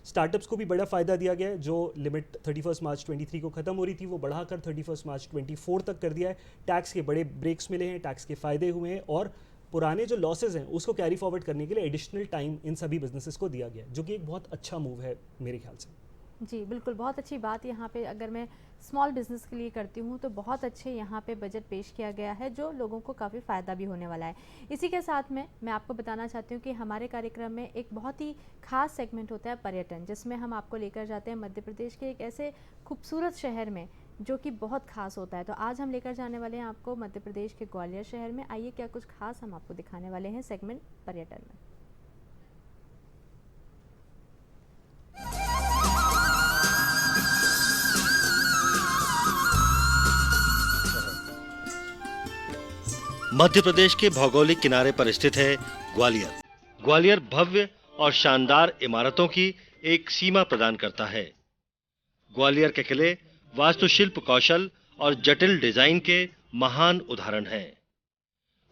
स्टार्टअप्स को भी बड़ा फ़ायदा दिया गया है, जो लिमिट 31 मार्च 23 को ख़त्म हो रही थी वो बढ़ाकर 31 मार्च 24 तक कर दिया है। टैक्स के बड़े ब्रेक्स मिले हैं, टैक्स के फ़ायदे हुए हैं और पुराने जो लॉसेज हैं उसको कैरी फॉरवर्ड करने के लिए एडिशनल टाइम इन सभी बिजनेसेस को दिया गया है, जो कि एक बहुत अच्छा मूव है मेरे ख्याल से।
जी बिल्कुल, बहुत अच्छी बात यहाँ पे अगर मैं स्मॉल बिज़नेस के लिए करती हूँ तो बहुत अच्छे यहाँ पे बजट पेश किया गया है जो लोगों को काफ़ी फ़ायदा भी होने वाला है। इसी के साथ में मैं आपको बताना चाहती हूँ कि हमारे कार्यक्रम में एक बहुत ही खास सेगमेंट होता है पर्यटन, जिसमें हम आपको लेकर जाते हैं मध्य प्रदेश के एक ऐसे खूबसूरत शहर में जो कि बहुत खास होता है। तो आज हम लेकर जाने वाले हैं आपको मध्य प्रदेश के ग्वालियर शहर में। आइए क्या कुछ खास हम आपको दिखाने वाले हैं सेगमेंट पर्यटन में।
मध्य प्रदेश के भौगोलिक किनारे पर स्थित है ग्वालियर। ग्वालियर भव्य और शानदार इमारतों की एक सीमा प्रदान करता है। ग्वालियर के किले वास्तुशिल्प कौशल और जटिल डिजाइन के महान उदाहरण हैं।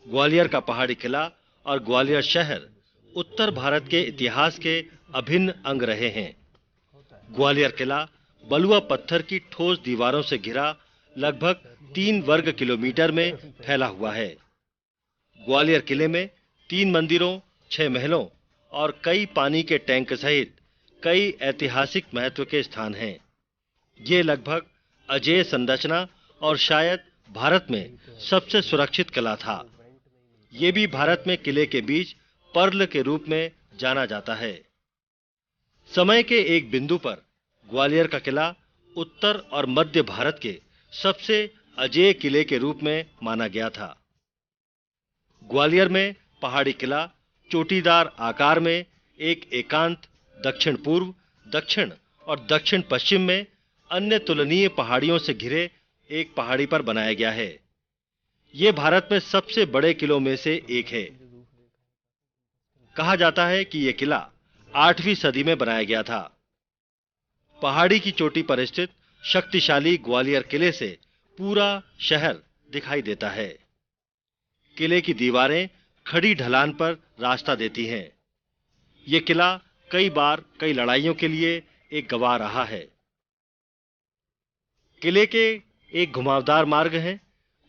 ग्वालियर का पहाड़ी किला और ग्वालियर शहर उत्तर भारत के इतिहास के अभिन्न अंग रहे हैं। ग्वालियर किला बलुआ पत्थर की ठोस दीवारों से घिरा लगभग 3 वर्ग किलोमीटर में फैला हुआ है। ग्वालियर किले में 3 मंदिरों, 6 महलों और कई पानी के टैंक सहित कई ऐतिहासिक महत्व के स्थान हैं। ये लगभग अजेय संरचना और शायद भारत में सबसे सुरक्षित किला था। ये भी भारत में किले के बीच पर्ल के रूप में जाना जाता है। समय के एक बिंदु पर ग्वालियर का किला उत्तर और मध्य भारत के सबसे अजेय किले के रूप में माना गया था। ग्वालियर में पहाड़ी किला चोटीदार आकार में एक एकांत दक्षिण पूर्व, दक्षिण और दक्षिण पश्चिम में अन्य तुलनीय पहाड़ियों से घिरे एक पहाड़ी पर बनाया गया है। यह भारत में सबसे बड़े किलों में से एक है। कहा जाता है कि यह किला 8वीं सदी में बनाया गया था। पहाड़ी की चोटी पर स्थित शक्तिशाली ग्वालियर किले से पूरा शहर दिखाई देता है। किले की दीवारें खड़ी ढलान पर रास्ता देती हैं। यह किला कई बार कई लड़ाइयों के लिए एक गवाह रहा है। किले के एक घुमावदार मार्ग है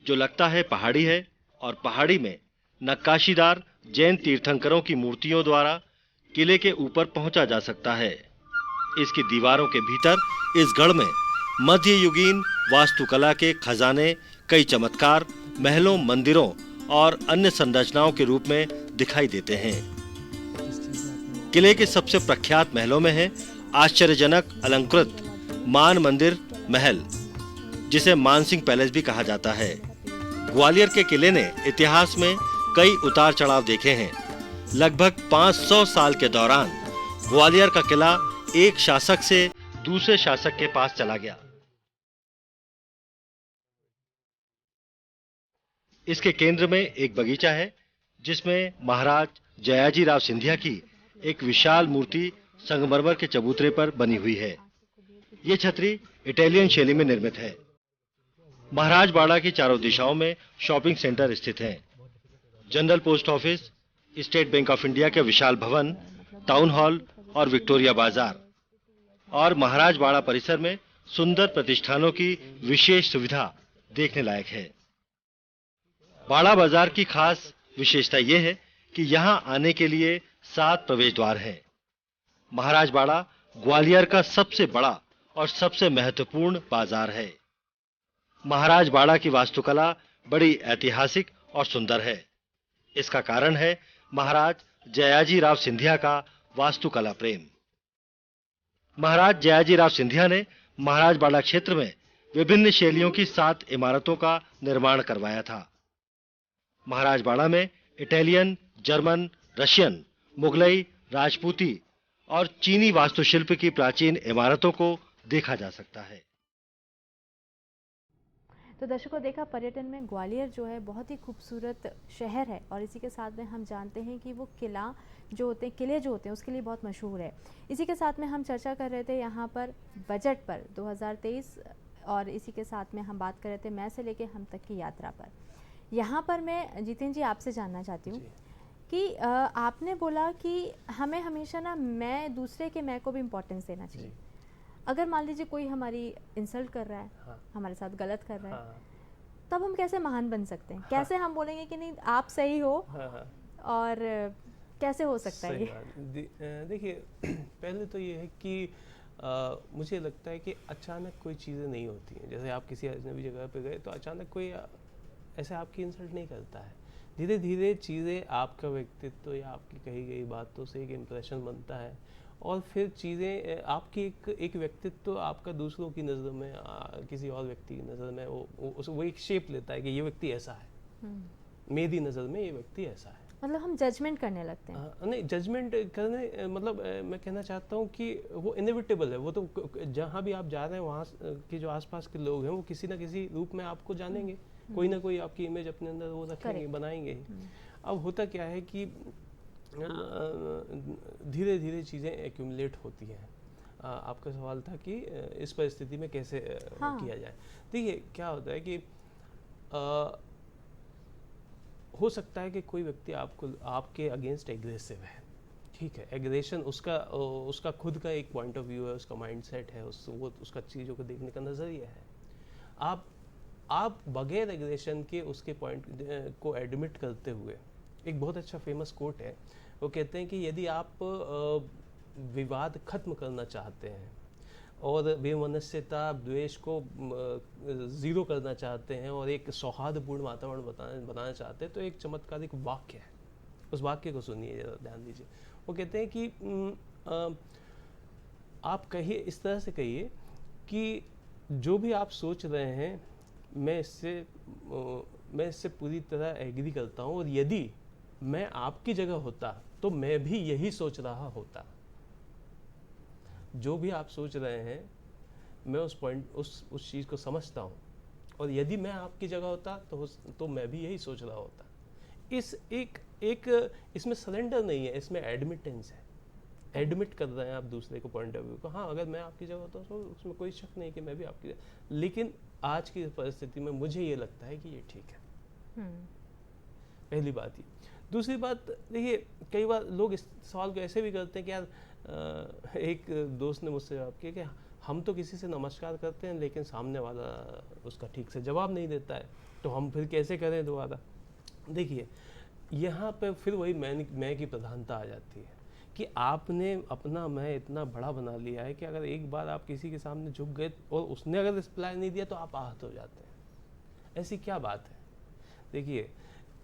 जो लगता है पहाड़ी है और पहाड़ी में नक्काशीदार जैन तीर्थंकरों की मूर्तियों द्वारा किले के ऊपर पहुंचा जा सकता है। इसकी दीवारों के भीतर इस गढ़ में मध्ययुगीन वास्तुकला के खजाने कई चमत्कार महलों, मंदिरों और अन्य संरचनाओं के रूप में दिखाई देते हैं। किले के सबसे प्रख्यात महलों में है आश्चर्यजनक अलंकृत मान मंदिर महल, जिसे मानसिंह पैलेस भी कहा जाता है। ग्वालियर के किले ने इतिहास में कई उतार चढ़ाव देखे हैं। लगभग 500 साल के दौरान ग्वालियर का किला एक शासक से दूसरे शासक के पास चला गया। इसके केंद्र में एक बगीचा है जिसमें महाराज जयाजी राव सिंधिया की एक विशाल मूर्ति संगमरमर के चबूतरे पर बनी हुई है। यह छतरी इटालियन शैली में निर्मित है। महाराजबाड़ा की चारों दिशाओं में शॉपिंग सेंटर स्थित हैं। General post office, state bank of India के विशाल भवन, टाउन हॉल और विक्टोरिया बाजार और महाराजबाड़ा परिसर में सुंदर प्रतिष्ठानों की विशेष सुविधा देखने लायक है। बाड़ा बाजार की खास विशेषता यह है कि यहां आने के लिए 7 प्रवेश द्वार हैं। महाराजबाड़ा ग्वालियर का सबसे बड़ा और सबसे महत्वपूर्ण बाजार है। महाराजबाड़ा की वास्तुकला बड़ी ऐतिहासिक और सुंदर है। इसका कारण है महाराज जयाजी राव सिंधिया का वास्तुकला प्रेम। महाराज जयाजी राव सिंधिया ने महाराजबाड़ा क्षेत्र में विभिन्न शैलियों की 7 इमारतों का निर्माण करवाया था। महाराजबाड़ा में इटालियन, जर्मन, रशियन, मुगलई, राजपूती और चीनी वास्तुशिल्प की प्राचीन इमारतों को देखा जा सकता है।
तो दर्शकों, देखा पर्यटन में ग्वालियर जो है बहुत ही खूबसूरत शहर है और इसी के साथ में हम जानते हैं कि वो किले जो होते हैं उसके लिए बहुत मशहूर है। इसी के साथ में हम चर्चा कर रहे थे यहाँ पर बजट पर 2023 और इसी के साथ में हम बात कर रहे थे मैं से लेके हम तक की यात्रा पर। यहाँ पर मैं जितेंद्र जी आपसे जानना चाहती हूँ कि आपने बोला कि हमें हमेशा ना मैं दूसरे के मैं को भी इम्पोर्टेंस देना चाहिए।
जी।
अगर मान लीजिए कोई हमारी इंसल्ट कर रहा है,
हाँ
हमारे साथ गलत कर रहा है,
हाँ
तब हम कैसे महान बन सकते हैं? कैसे हम बोलेंगे कि नहीं आप सही हो,
हाँ हाँ
और कैसे हो सकता है
सही
ये?
बात। देखिए पहले तो ये है कि मुझे लगता है कि अचानक कोई चीज़ें नहीं होती हैं। जैसे आप किसी अजनबी जगह पे गए तो अचानक कोई ऐसे आपकी इंसल्ट नहीं करता है। धीरे धीरे चीज़ें, आपका व्यक्तित्व या आपकी कही गई बातों से एक इम्प्रेशन बनता है, और फिर चीज़ें आपकी एक व्यक्तित्व आपका दूसरों की नज़र में, किसी और व्यक्ति की नज़र में वो एक शेप लेता है कि ये व्यक्ति ऐसा है, मेरी नज़र में ये व्यक्ति ऐसा है।
मतलब हम जजमेंट करने लगते हैं।
नहीं, जजमेंट करने मतलब मैं कहना चाहता हूँ कि वो इनएविटेबल है। वो तो जहाँ भी आप जा रहे हैं वहाँ के जो आसपास के लोग हैं वो किसी ना किसी रूप में आपको जानेंगे, कोई ना कोई आपकी इमेज अपने अंदर वो रखेंगे,
Correct.
बनाएंगे ही। अब होता क्या है कि धीरे धीरे चीज़ें एक्यूमुलेट होती हैं। आपका सवाल था कि इस परिस्थिति में कैसे
हाँ।
किया जाए। देखिए क्या होता है कि हो सकता है कि कोई व्यक्ति आपके अगेंस्ट एग्रेसिव है, ठीक है। एग्रेशन उसका खुद का एक पॉइंट ऑफ व्यू है, उसका माइंडसेट है, उसका चीज़ों को देखने का नज़रिया है। आप बगैर एग्रेशन के उसके पॉइंट को एडमिट करते हुए, एक बहुत अच्छा फेमस कोट है, वो कहते हैं कि यदि आप विवाद खत्म करना चाहते हैं और वैमनस्यता, द्वेष को ज़ीरो करना चाहते हैं और एक सौहार्दपूर्ण वातावरण बनाना चाहते हैं, तो एक चमत्कारिक वाक्य है। उस वाक्य को सुनिए, जरा ध्यान दीजिए। वो कहते हैं कि आप कहिए, इस तरह से कहिए कि जो भी आप सोच रहे हैं मैं इससे पूरी तरह एग्री करता हूँ, और यदि मैं आपकी जगह होता तो मैं भी यही सोच रहा होता। जो भी आप सोच रहे हैं मैं उस चीज़ को समझता हूँ, और यदि मैं आपकी जगह होता तो मैं भी यही सोच रहा होता। इसमें सरेंडर नहीं है, इसमें एडमिटेंस है। एडमिट कर रहे हैं आप दूसरे को, पॉइंट ऑफ व्यू को। हाँ, अगर मैं आपकी जगह होता तो उसमें कोई शक नहीं कि मैं भी आपकी जगह, लेकिन आज की परिस्थिति में मुझे ये लगता है कि ये ठीक है। पहली बात ये। दूसरी बात, देखिए कई बार लोग इस सवाल को ऐसे भी करते हैं कि यार, एक दोस्त ने मुझसे जवाब किया कि हम तो किसी से नमस्कार करते हैं लेकिन सामने वाला उसका ठीक से जवाब नहीं देता है, तो हम फिर कैसे करें दोबारा। देखिए यहाँ पे फिर वही मैं की प्रधानता आ जाती है कि आपने अपना मैं इतना बड़ा बना लिया है कि अगर एक बार आप किसी के सामने झुक गए और उसने अगर रिप्लाई नहीं दिया तो आप आहत हो जाते हैं। ऐसी क्या बात है। देखिए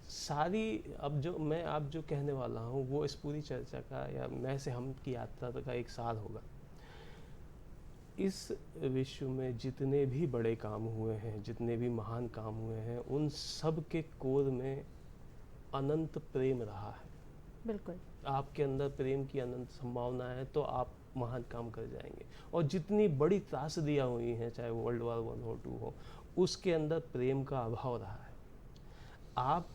सारी अब आप जो कहने वाला हूँ वो इस पूरी चर्चा का या मैं से हम की यात्रा का एक सार होगा। इस विश्व में जितने भी बड़े काम हुए हैं, जितने भी महान काम हुए हैं, उन सब के कोर में अनंत प्रेम रहा है।
बिल्कुल।
आपके अंदर प्रेम की अनंत संभावना है तो आप महान काम कर जाएंगे। और जितनी बड़ी त्रासदियाँ हुई हैं, चाहे वो वर्ल्ड वॉर 1 हो 2 हो, उसके अंदर प्रेम का अभाव रहा है। आप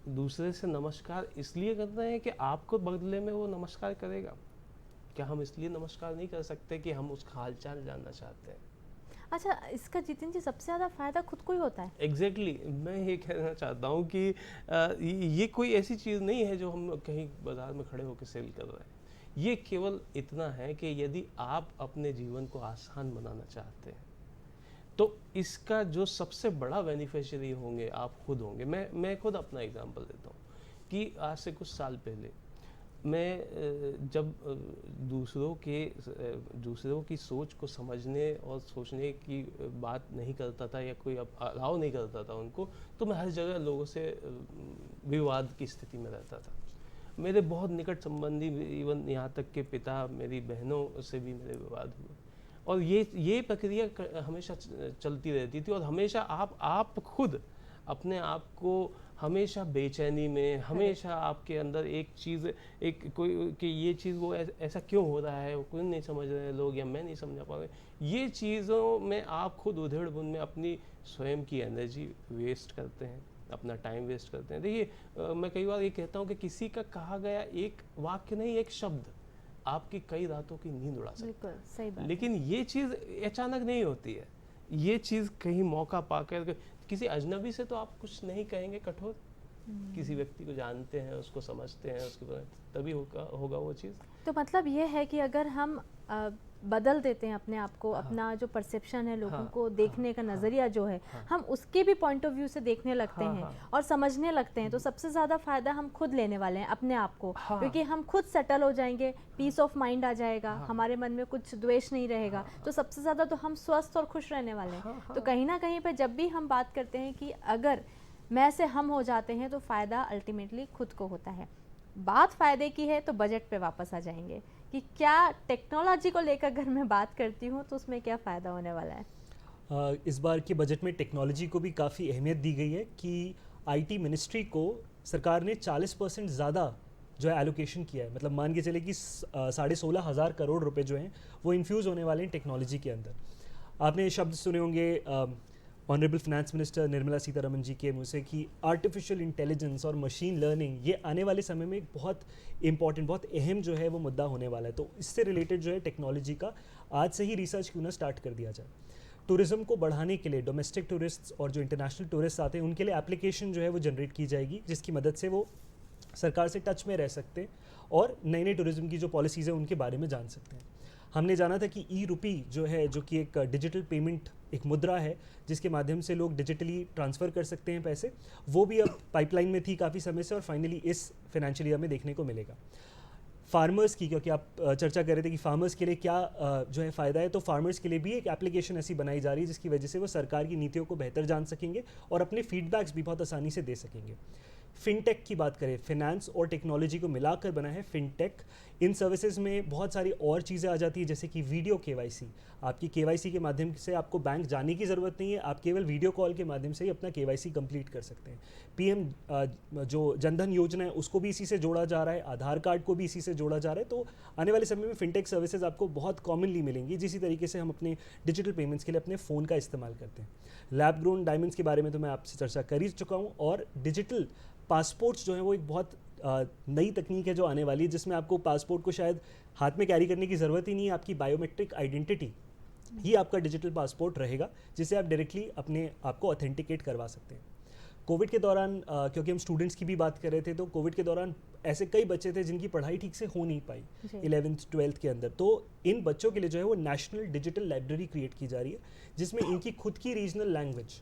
दूसरे से नमस्कार इसलिए कर रहे हैं कि आपको बदले में वो नमस्कार करेगा। क्या हम इसलिए नमस्कार नहीं कर सकते कि हम उसका हालचाल जानना चाहते हैं?
अच्छा, इसका जितिन जी सबसे ज़्यादा फ़ायदा खुद को ही होता है।
एग्जैक्टली मैं ये कहना चाहता हूँ कि ये कोई ऐसी चीज़ नहीं है जो हम कहीं बाजार में खड़े होकर सेल कर रहे हैं। ये केवल इतना है कि यदि आप अपने जीवन को आसान बनाना चाहते हैं तो इसका जो सबसे बड़ा बेनिफिशियरी होंगे आप खुद होंगे। मैं खुद अपना एग्जांपल देता हूँ कि आज से कुछ साल पहले मैं जब दूसरों की सोच को समझने और सोचने की बात नहीं करता था या कोई अलाउ नहीं करता था उनको, तो मैं हर जगह लोगों से विवाद की स्थिति में रहता था। मेरे बहुत निकट संबंधी, इवन यहाँ तक के पिता, मेरी बहनों से भी मेरे विवाद हुए, और ये प्रक्रिया हमेशा चलती रहती थी। और हमेशा आप खुद अपने आप को हमेशा बेचैनी में, हमेशा आपके अंदर एक चीज़ कि ये चीज़ वो ऐसा क्यों हो रहा है, वो कोई नहीं समझ रहे हैं लोग या मैं नहीं समझ पा रहा। ये चीज़ों में आप खुद उधेड़-बुन में अपनी स्वयं की एनर्जी वेस्ट करते हैं, अपना टाइम वेस्ट करते हैं। देखिए मैं कई बार ये कहता हूँ कि किसी का कहा गया एक वाक्य नहीं, एक शब्द आपकी कई रातों की नींद उड़ा सकता है।
बिल्कुल सही बात।
लेकिन ये चीज़ अचानक नहीं होती है। ये चीज़ कहीं मौका पाकर, किसी अजनबी से तो आप कुछ नहीं कहेंगे कठोर, किसी व्यक्ति को जानते हैं, उसको समझते हैं, उसके बारे में, तभी होगा वो चीज़।
तो मतलब ये है कि अगर हम बदल देते हैं अपने आप को, अपना जो परसेप्शन है लोगों को देखने का नज़रिया जो है, हम उसके भी पॉइंट ऑफ व्यू से देखने लगते हैं और समझने लगते हैं, तो सबसे ज़्यादा फ़ायदा हम खुद लेने वाले हैं अपने आप को, क्योंकि हम खुद सेटल हो जाएंगे, पीस ऑफ माइंड आ जाएगा, हमारे मन में कुछ द्वेष नहीं रहेगा, तो सबसे ज़्यादा तो हम स्वस्थ और खुश रहने वाले हैं। तो कहीं ना कहीं पर जब भी हम बात करते हैं कि अगर मैं से हम हो जाते हैं तो फ़ायदा अल्टीमेटली खुद को होता है। बात फ़ायदे की है तो बजट पे वापस आ जाएंगे कि क्या टेक्नोलॉजी को लेकर अगर मैं बात करती हूँ तो उसमें क्या फ़ायदा होने वाला है।
इस बार के बजट में टेक्नोलॉजी को भी काफ़ी अहमियत दी गई है कि आईटी मिनिस्ट्री को सरकार ने 40% ज़्यादा जो है एलोकेशन किया है। मतलब मान के चले कि 16,500 करोड़ रुपए जो हैं वो इन्फ्यूज़ होने वाले हैं टेक्नोलॉजी के अंदर। आपने शब्द सुने होंगे honourable finance minister Nirmala Sitharaman ji के मुँह से कि आर्टिफिशियल इंटेलिजेंस और मशीन लर्निंग ये आने वाले समय में एक बहुत इंपॉर्टेंट, बहुत अहम जो है वो मुद्दा होने वाला है। तो इससे रिलेटेड जो है टेक्नोलॉजी का आज से ही रिसर्च क्यों ना स्टार्ट कर दिया जाए। टूरिज़्म को बढ़ाने के लिए डोमेस्टिक टूरिस्ट और जो इंटरनेशनल टूरिस्ट आते हैं उनके लिए एप्लीकेशन जो है वो जनरेट की जाएगी, जिसकी मदद से वो सरकार से टच में रह सकते हैं और नए नए टूरिज़्म की जो पॉलिसीज़ हैं उनके बारे में जान सकते हैं। हमने जाना था कि ई-रुपी जो है, जो कि एक डिजिटल पेमेंट, एक मुद्रा है जिसके माध्यम से लोग डिजिटली ट्रांसफ़र कर सकते हैं पैसे, वो भी अब पाइपलाइन में थी काफ़ी समय से और फाइनली इस फाइनेंशियल ईयर में देखने को मिलेगा। फार्मर्स की, क्योंकि आप चर्चा कर रहे थे कि फार्मर्स के लिए क्या जो है फ़ायदा है, तो फार्मर्स के लिए भी एक एप्लीकेशन ऐसी बनाई जा रही है जिसकी वजह से वो सरकार की नीतियों को बेहतर जान सकेंगे और अपने फीडबैक्स भी बहुत आसानी से दे सकेंगे। फिनटेक की बात करें, फिनेंस और टेक्नोलॉजी को मिलाकर बना है फिनटेक। इन सर्विसेज में बहुत सारी और चीज़ें आ जाती है, जैसे कि वीडियो केवाईसी। आपकी केवाईसी के माध्यम से आपको बैंक जाने की ज़रूरत नहीं है, आप केवल वीडियो कॉल के माध्यम से ही अपना केवाईसी कंप्लीट कर सकते हैं। पीएम जो जनधन योजना है उसको भी इसी से जोड़ा जा रहा है, आधार कार्ड को भी इसी से जोड़ा जा रहा है। तो आने वाले समय में फिनटेक सर्विसेज आपको बहुत कॉमनली मिलेंगी, जिसी तरीके से हम अपने डिजिटल पेमेंट्स के लिए अपने फ़ोन का इस्तेमाल करते हैं। लैब ग्रोन डायमंड्स के बारे में तो मैं आपसे चर्चा कर ही चुका हूँ, और डिजिटल पासपोर्ट्स जो है वो एक बहुत नई तकनीक है जो आने वाली है, जिसमें आपको पासपोर्ट को शायद हाथ में कैरी करने की ज़रूरत ही नहीं है। आपकी बायोमेट्रिक आइडेंटिटी ही आपका डिजिटल पासपोर्ट रहेगा, जिसे आप डायरेक्टली अपने आप को ऑथेंटिकेट करवा सकते हैं। कोविड के दौरान क्योंकि हम स्टूडेंट्स की भी बात कर रहे थे, तो कोविड के दौरान ऐसे कई बच्चे थे जिनकी पढ़ाई ठीक से हो नहीं पाई 11th 12th के अंदर। तो इन बच्चों के लिए जो है वो नेशनल डिजिटल लाइब्रेरी क्रिएट की जा रही है, जिसमें इनकी खुद की रीजनल लैंग्वेज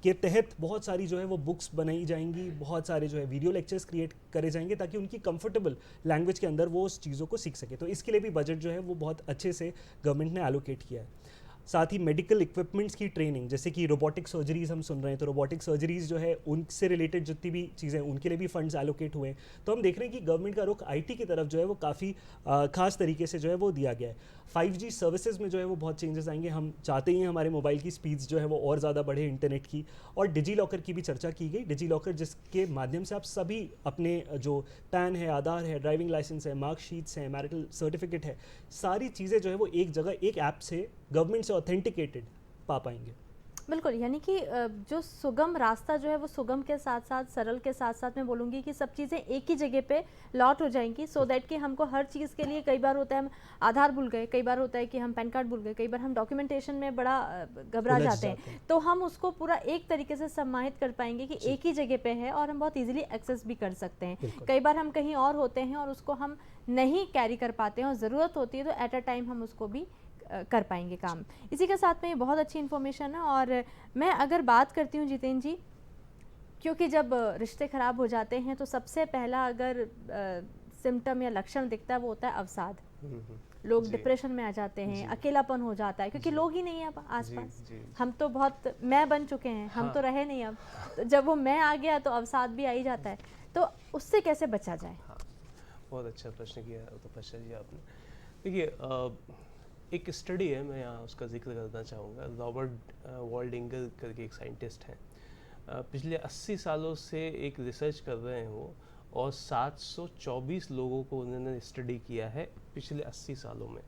के तहत बहुत सारी जो है वो बुक्स बनाई जाएंगी, बहुत सारे जो है वीडियो लेक्चर्स क्रिएट करे जाएंगे ताकि उनकी कंफर्टेबल लैंग्वेज के अंदर वो उस चीज़ों को सीख सके। तो इसके लिए भी बजट जो है वो बहुत अच्छे से गवर्नमेंट ने एलोकेट किया है। साथ ही मेडिकल इक्विपमेंट्स की ट्रेनिंग, जैसे कि रोबोटिक सर्जरीज हम सुन रहे हैं, तो रोबोटिक सर्जरीज जो है उनसे रिलेटेड जितनी भी चीज़ें उनके लिए भी फंड्स एलोकेट हुए हैं। तो हम देख रहे हैं कि गवर्नमेंट का रुख आईटी की तरफ जो है वो काफ़ी खास तरीके से जो है वो दिया गया है। 5G सर्विसेज में जो है वो बहुत चेंजेस आएंगे। हम चाहते हैं हमारे मोबाइल की स्पीड्स जो है वो और ज़्यादा बढ़े, इंटरनेट की। और डिजी लॉकर की भी चर्चा की गई। डिजी लॉकर जिसके माध्यम से आप सभी अपने जो पैन है, आधार है, ड्राइविंग लाइसेंस है, मार्कशीट्स हैं, मैरिटल सर्टिफिकेट है, सारी चीज़ें जो है वो एक जगह एक ऐप से गवर्नमेंट से ऑथेंटिकेटेड पा पाएंगे।
बिल्कुल, यानी कि जो सुगम रास्ता जो है वो सुगम के साथ साथ सरल के साथ साथ मैं बोलूँगी कि सब चीज़ें एक ही जगह पे लॉट हो जाएंगी, सो दैट कि हमको हर चीज़ के लिए, कई बार होता है हम आधार भूल गए, कई बार होता है कि हम पैन कार्ड भूल गए, कई बार हम डॉक्यूमेंटेशन में बड़ा घबरा जाते हैं, तो हम उसको पूरा एक तरीके से समाहित कर पाएंगे कि एक ही जगह पे है और हम बहुत ईजिली एक्सेस भी कर सकते हैं। कई बार हम कहीं और होते हैं और उसको हम नहीं कैरी कर पाते हैं और ज़रूरत होती है तो एट अ टाइम हम उसको भी कर पाएंगे काम। इसी के साथ में ये बहुत अच्छी इन्फॉर्मेशन है। और मैं अगर बात करती हूँ जितेंद्र जी, क्योंकि जब रिश्ते ख़राब हो जाते हैं तो सबसे पहला अगर सिम्टम या लक्षण दिखता है वो होता है अवसाद। लोग डिप्रेशन में आ जाते हैं, अकेलापन हो जाता है क्योंकि लोग ही नहीं है अब आसपास। हम तो बहुत मैं बन चुके हैं, हम तो रहे नहीं अब, तो जब वो मैं आ गया तो अवसाद भी आ ही जाता है। तो उससे कैसे बचा जाए?
बहुत अच्छा प्रश्न किया तपस्या जी आपने। देखिए, एक स्टडी है, मैं यहाँ उसका जिक्र करना चाहूँगा। रॉबर्ट वॉल्डिंगर करके एक साइंटिस्ट हैं, पिछले 80 सालों से एक रिसर्च कर रहे हैं वो, और 724 लोगों को उन्होंने स्टडी किया है पिछले 80 सालों में,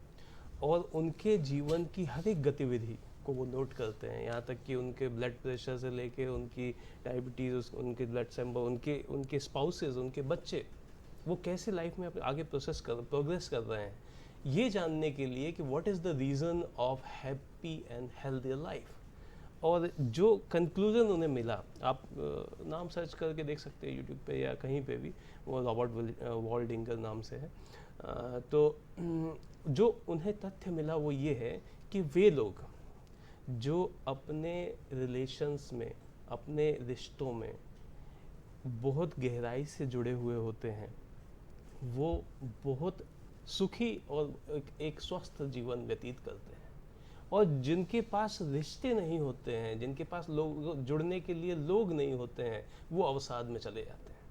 और उनके जीवन की हर एक गतिविधि को वो नोट करते हैं, यहाँ तक कि उनके ब्लड प्रेशर से लेके उनकी डायबिटीज़, उनके ब्लड सैंपल, उनके स्पाउसेस, उनके बच्चे, वो कैसे लाइफ में आगे प्रोग्रेस कर रहे हैं, ये जानने के लिए कि what is the reason of happy and healthy life. और जो कंक्लूजन उन्हें मिला, आप नाम सर्च करके देख सकते हैं यूट्यूब पे या कहीं पे भी, वो रॉबर्ट वॉल्डिंगर नाम से है। तो जो उन्हें तथ्य मिला वो ये है कि वे लोग जो अपने रिलेशंस में, अपने रिश्तों में बहुत गहराई से जुड़े हुए होते हैं, वो बहुत सुखी और एक स्वस्थ जीवन व्यतीत करते हैं। और जिनके पास रिश्ते नहीं होते हैं, जिनके पास लोग जुड़ने के लिए लोग नहीं होते हैं, वो अवसाद में चले जाते हैं।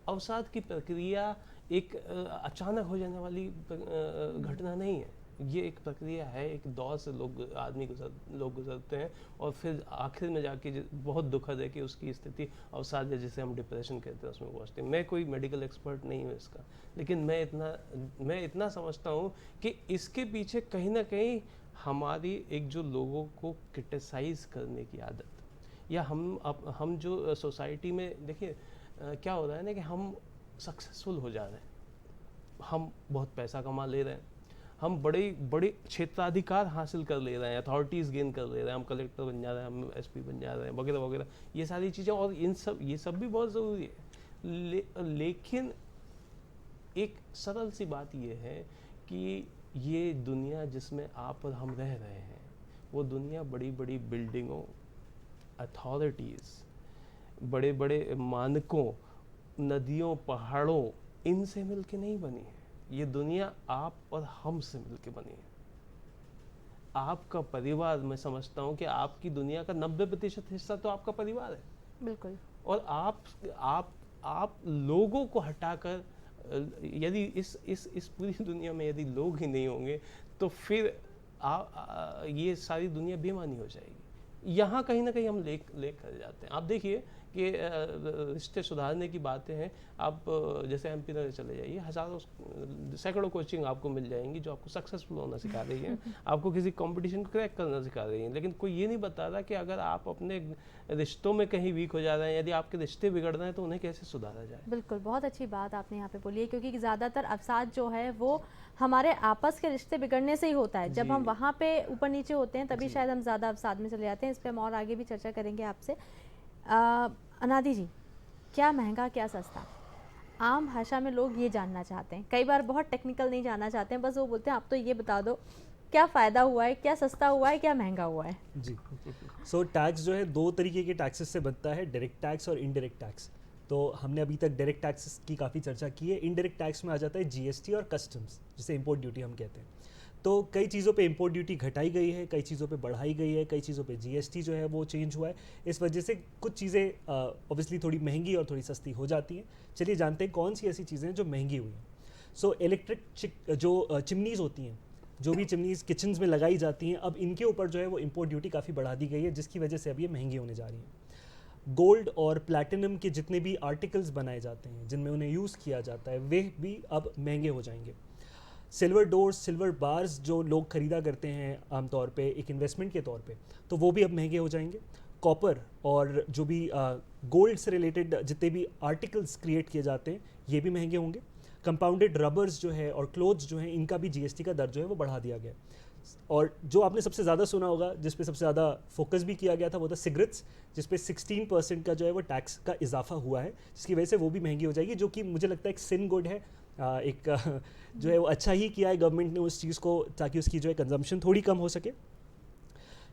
अवसाद की प्रक्रिया एक अचानक हो जाने वाली घटना नहीं है, ये एक प्रक्रिया है, एक दौर से लोग गुजरते हैं और फिर आखिर में जाके बहुत दुखद है कि उसकी स्थिति अवसाद है, जिसे हम डिप्रेशन कहते हैं, उसमें पहुँचते हैं। मैं कोई मेडिकल एक्सपर्ट नहीं हूँ इसका, लेकिन मैं इतना समझता हूँ कि इसके पीछे कहीं ना कहीं हमारी एक जो लोगों को क्रिटिसाइज करने की आदत, या हम जो सोसाइटी में देखिए क्या हो रहा है ना कि हम सक्सेसफुल हो जा रहे हैं, हम बहुत पैसा कमा ले रहे हैं, हम बड़े क्षेत्राधिकार हासिल कर ले रहे हैं, अथॉरिटीज़ गेन कर ले रहे हैं, हम कलेक्टर बन जा रहे हैं, हम एसपी बन जा रहे हैं, वगैरह वगैरह, ये सारी चीज़ें। और ये सब भी बहुत ज़रूरी है, लेकिन एक सरल सी बात ये है कि ये दुनिया जिसमें आप और हम रह रहे हैं, वो दुनिया बड़ी बड़ी बिल्डिंगों, अथॉरिटीज़, बड़े बड़े मानकों, नदियों, पहाड़ों, इनसे मिलके नहीं बनी है। ये दुनिया आप और हम से मिलके बनी है। आपका परिवार, मैं समझता हूँ कि आपकी दुनिया का 90% हिस्सा तो आपका परिवार है।
बिल्कुल।
और आप लोगों को हटाकर, यदि इस पूरी दुनिया में यदि लोग ही नहीं होंगे तो फिर ये सारी दुनिया बेमानी हो जाएगी। यहाँ कहीं ना कहीं हम लेक कर जाते हैं। आप देखिए कि रिश्ते सुधारने की बातें हैं, आप जैसे एमपी नगर चले जाइए, हज़ारों सैकड़ों कोचिंग आपको मिल जाएंगी जो आपको सक्सेसफुल होना सिखा रही हैं, आपको किसी कंपटीशन को क्रैक करना सिखा रही हैं। लेकिन कोई ये नहीं बता रहा कि अगर आप अपने रिश्तों में कहीं वीक हो जा रहे हैं, यदि आपके रिश्ते बिगड़ रहे हैं, तो उन्हें कैसे सुधारा जाए।
बिल्कुल, बहुत अच्छी बात आपने यहाँ पे बोली है, क्योंकि ज़्यादातर अवसाद जो है वो हमारे आपस के रिश्ते बिगड़ने से ही होता है। जब हम वहाँ पे ऊपर नीचे होते हैं तभी शायद हम ज़्यादा अवसाद में चले जाते हैं। इस पर हम और आगे भी चर्चा करेंगे आपसे। अनादि जी, क्या महंगा क्या सस्ता, आम भाषा में लोग ये जानना चाहते हैं, कई बार बहुत टेक्निकल नहीं जानना चाहते हैं, बस वो बोलते हैं आप तो ये बता दो क्या फ़ायदा हुआ है, क्या सस्ता हुआ है, क्या महंगा हुआ है।
जी, सो टैक्स जो है 2 तरीके के टैक्सेस से बनता है, डायरेक्ट टैक्स और इनडायरेक्ट टैक्स। तो हमने अभी तक डायरेक्ट टैक्सेस की काफ़ी चर्चा की है। इनडायरेक्ट टैक्स में आ जाता है जीएसटी और कस्टम्स, जिसे इंपोर्ट ड्यूटी हम कहते हैं। तो कई चीज़ों पे इंपोर्ट ड्यूटी घटाई गई है, कई चीज़ों पे बढ़ाई गई है, कई चीज़ों पे जीएसटी जो है वो चेंज हुआ है। इस वजह से कुछ चीज़ें ऑब्वियसली थोड़ी महंगी और थोड़ी सस्ती हो जाती हैं। चलिए जानते हैं कौन सी ऐसी चीज़ें हैं जो महंगी हुई हैं। सो इलेक्ट्रिक जो चिमनीज़ होती हैं, जो भी चिमनीज़ किचन्स में लगाई जाती हैं, अब इनके ऊपर जो है वो इंपोर्ट ड्यूटी काफ़ी बढ़ा दी गई है, जिसकी वजह से अब ये महंगी होने जा रही हैं। गोल्ड और प्लैटिनम के जितने भी आर्टिकल्स बनाए जाते हैं, जिनमें उन्हें यूज़ किया जाता है, वे भी अब महंगे हो जाएंगे। सिल्वर डोर्स, सिल्वर बार्स जो लोग ख़रीदा करते हैं आमतौर पे एक इन्वेस्टमेंट के तौर पे, तो वो भी अब महंगे हो जाएंगे। कॉपर और जो भी गोल्ड से रिलेटेड जितने भी आर्टिकल्स क्रिएट किए जाते हैं, ये भी महंगे होंगे। कंपाउंडेड रबर्स जो है और क्लोथ्स जो हैं, इनका भी जीएसटी का दर जो है वो बढ़ा दिया गया। और जो आपने सबसे ज़्यादा सुना होगा, जिस पे सबसे ज़्यादा फोकस भी किया गया था, वो था सिगरेट्स, जिस पे 16% का जो है वो टैक्स का इजाफा हुआ है, जिसकी वजह से वो भी महंगी हो जाएगी, जो कि मुझे लगता है एक सिन गुड है। एक जो है वो अच्छा ही किया है गवर्नमेंट ने उस चीज़ को, ताकि उसकी जो है कंजम्पशन थोड़ी कम हो सके।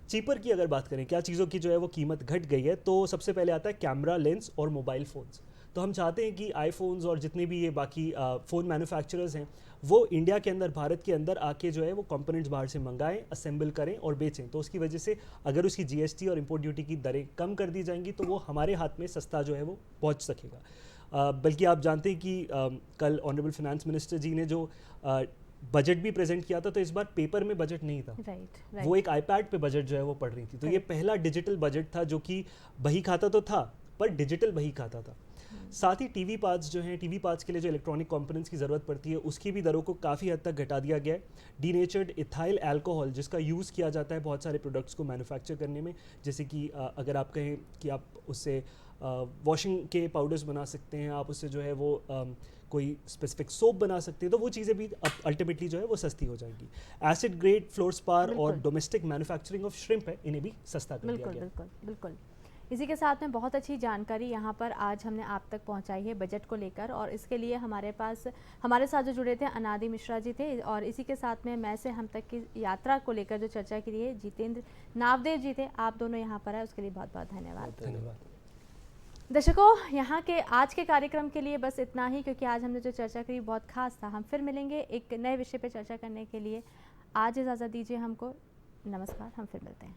चीपर की अगर बात करें, क्या चीज़ों की जो है वो कीमत घट गई है, तो सबसे पहले आता है कैमरा, लेंस और मोबाइल फ़ोन्स। तो हम चाहते हैं कि आईफोन्स और जितने भी ये बाकी फ़ोन मैन्युफैक्चरर्स हैं, वो इंडिया के अंदर, भारत के अंदर आके जो है वो कंपोनेंट्स बाहर से मंगाएं, असेंबल करें और बेचें। तो उसकी वजह से अगर उसकी जीएसटी और इंपोर्ट ड्यूटी की दरें कम कर दी जाएंगी, तो वो हमारे हाथ में सस्ता जो है वो पहुंच सकेगा। बल्कि आप जानते हैं कि कल ऑनरेबल फाइनेंस मिनिस्टर जी ने जो बजट भी प्रेजेंट किया था, तो इस बार पेपर में बजट नहीं था।
राइट।
वो एक आईपैड पे बजट जो है वो पढ़ रही थी। तो ये पहला डिजिटल बजट था, जो कि बही खाता तो था पर डिजिटल बही खाता था। साथ ही टीवी पार्ट्स जो हैं, टीवी पार्ट्स के लिए जो इलेक्ट्रॉनिक कंपोनेंट्स की ज़रूरत पड़ती है, उसकी भी दरों को काफ़ी हद तक घटा दिया गया है। डीनेचर्ड इथाइल अल्कोहल, जिसका यूज़ किया जाता है बहुत सारे प्रोडक्ट्स को मैन्युफैक्चर करने में, जैसे कि अगर आप कहें कि आप उससे वॉशिंग के पाउडर्स बना सकते हैं, आप उससे जो है वो कोई स्पेसिफिक सोप बना सकते हैं, तो वो चीज़ें भी अल्टीमेटली जो है वो सस्ती हो जाएंगी। एसिड ग्रेड फ्लोर स्पार और
बिल्कुल।
डोमेस्टिक मैन्युफैक्चरिंग ऑफ श्रिम्प है, इन्हें भी सस्ता कर दिया
बिल्कुल
गया।
बिल्कुल बिल्कुल। इसी के साथ में बहुत अच्छी जानकारी यहाँ पर आज हमने आप तक पहुँचाई है बजट को लेकर, और इसके लिए हमारे साथ जो जुड़े थे अनादि मिश्रा जी थे, और इसी के साथ में मैं से हम तक की यात्रा को लेकर जो चर्चा की है जितेंद्र नावदेव जी थे। आप दोनों यहाँ पर आए उसके लिए बहुत बहुत धन्यवाद।
धन्यवाद।
दर्शकों, यहाँ के आज के कार्यक्रम के लिए बस इतना ही, क्योंकि आज हमने जो चर्चा करी बहुत खास था। हम फिर मिलेंगे एक नए विषय पर चर्चा करने के लिए। आज इजाज़त दीजिए हमको। नमस्कार, हम फिर मिलते हैं।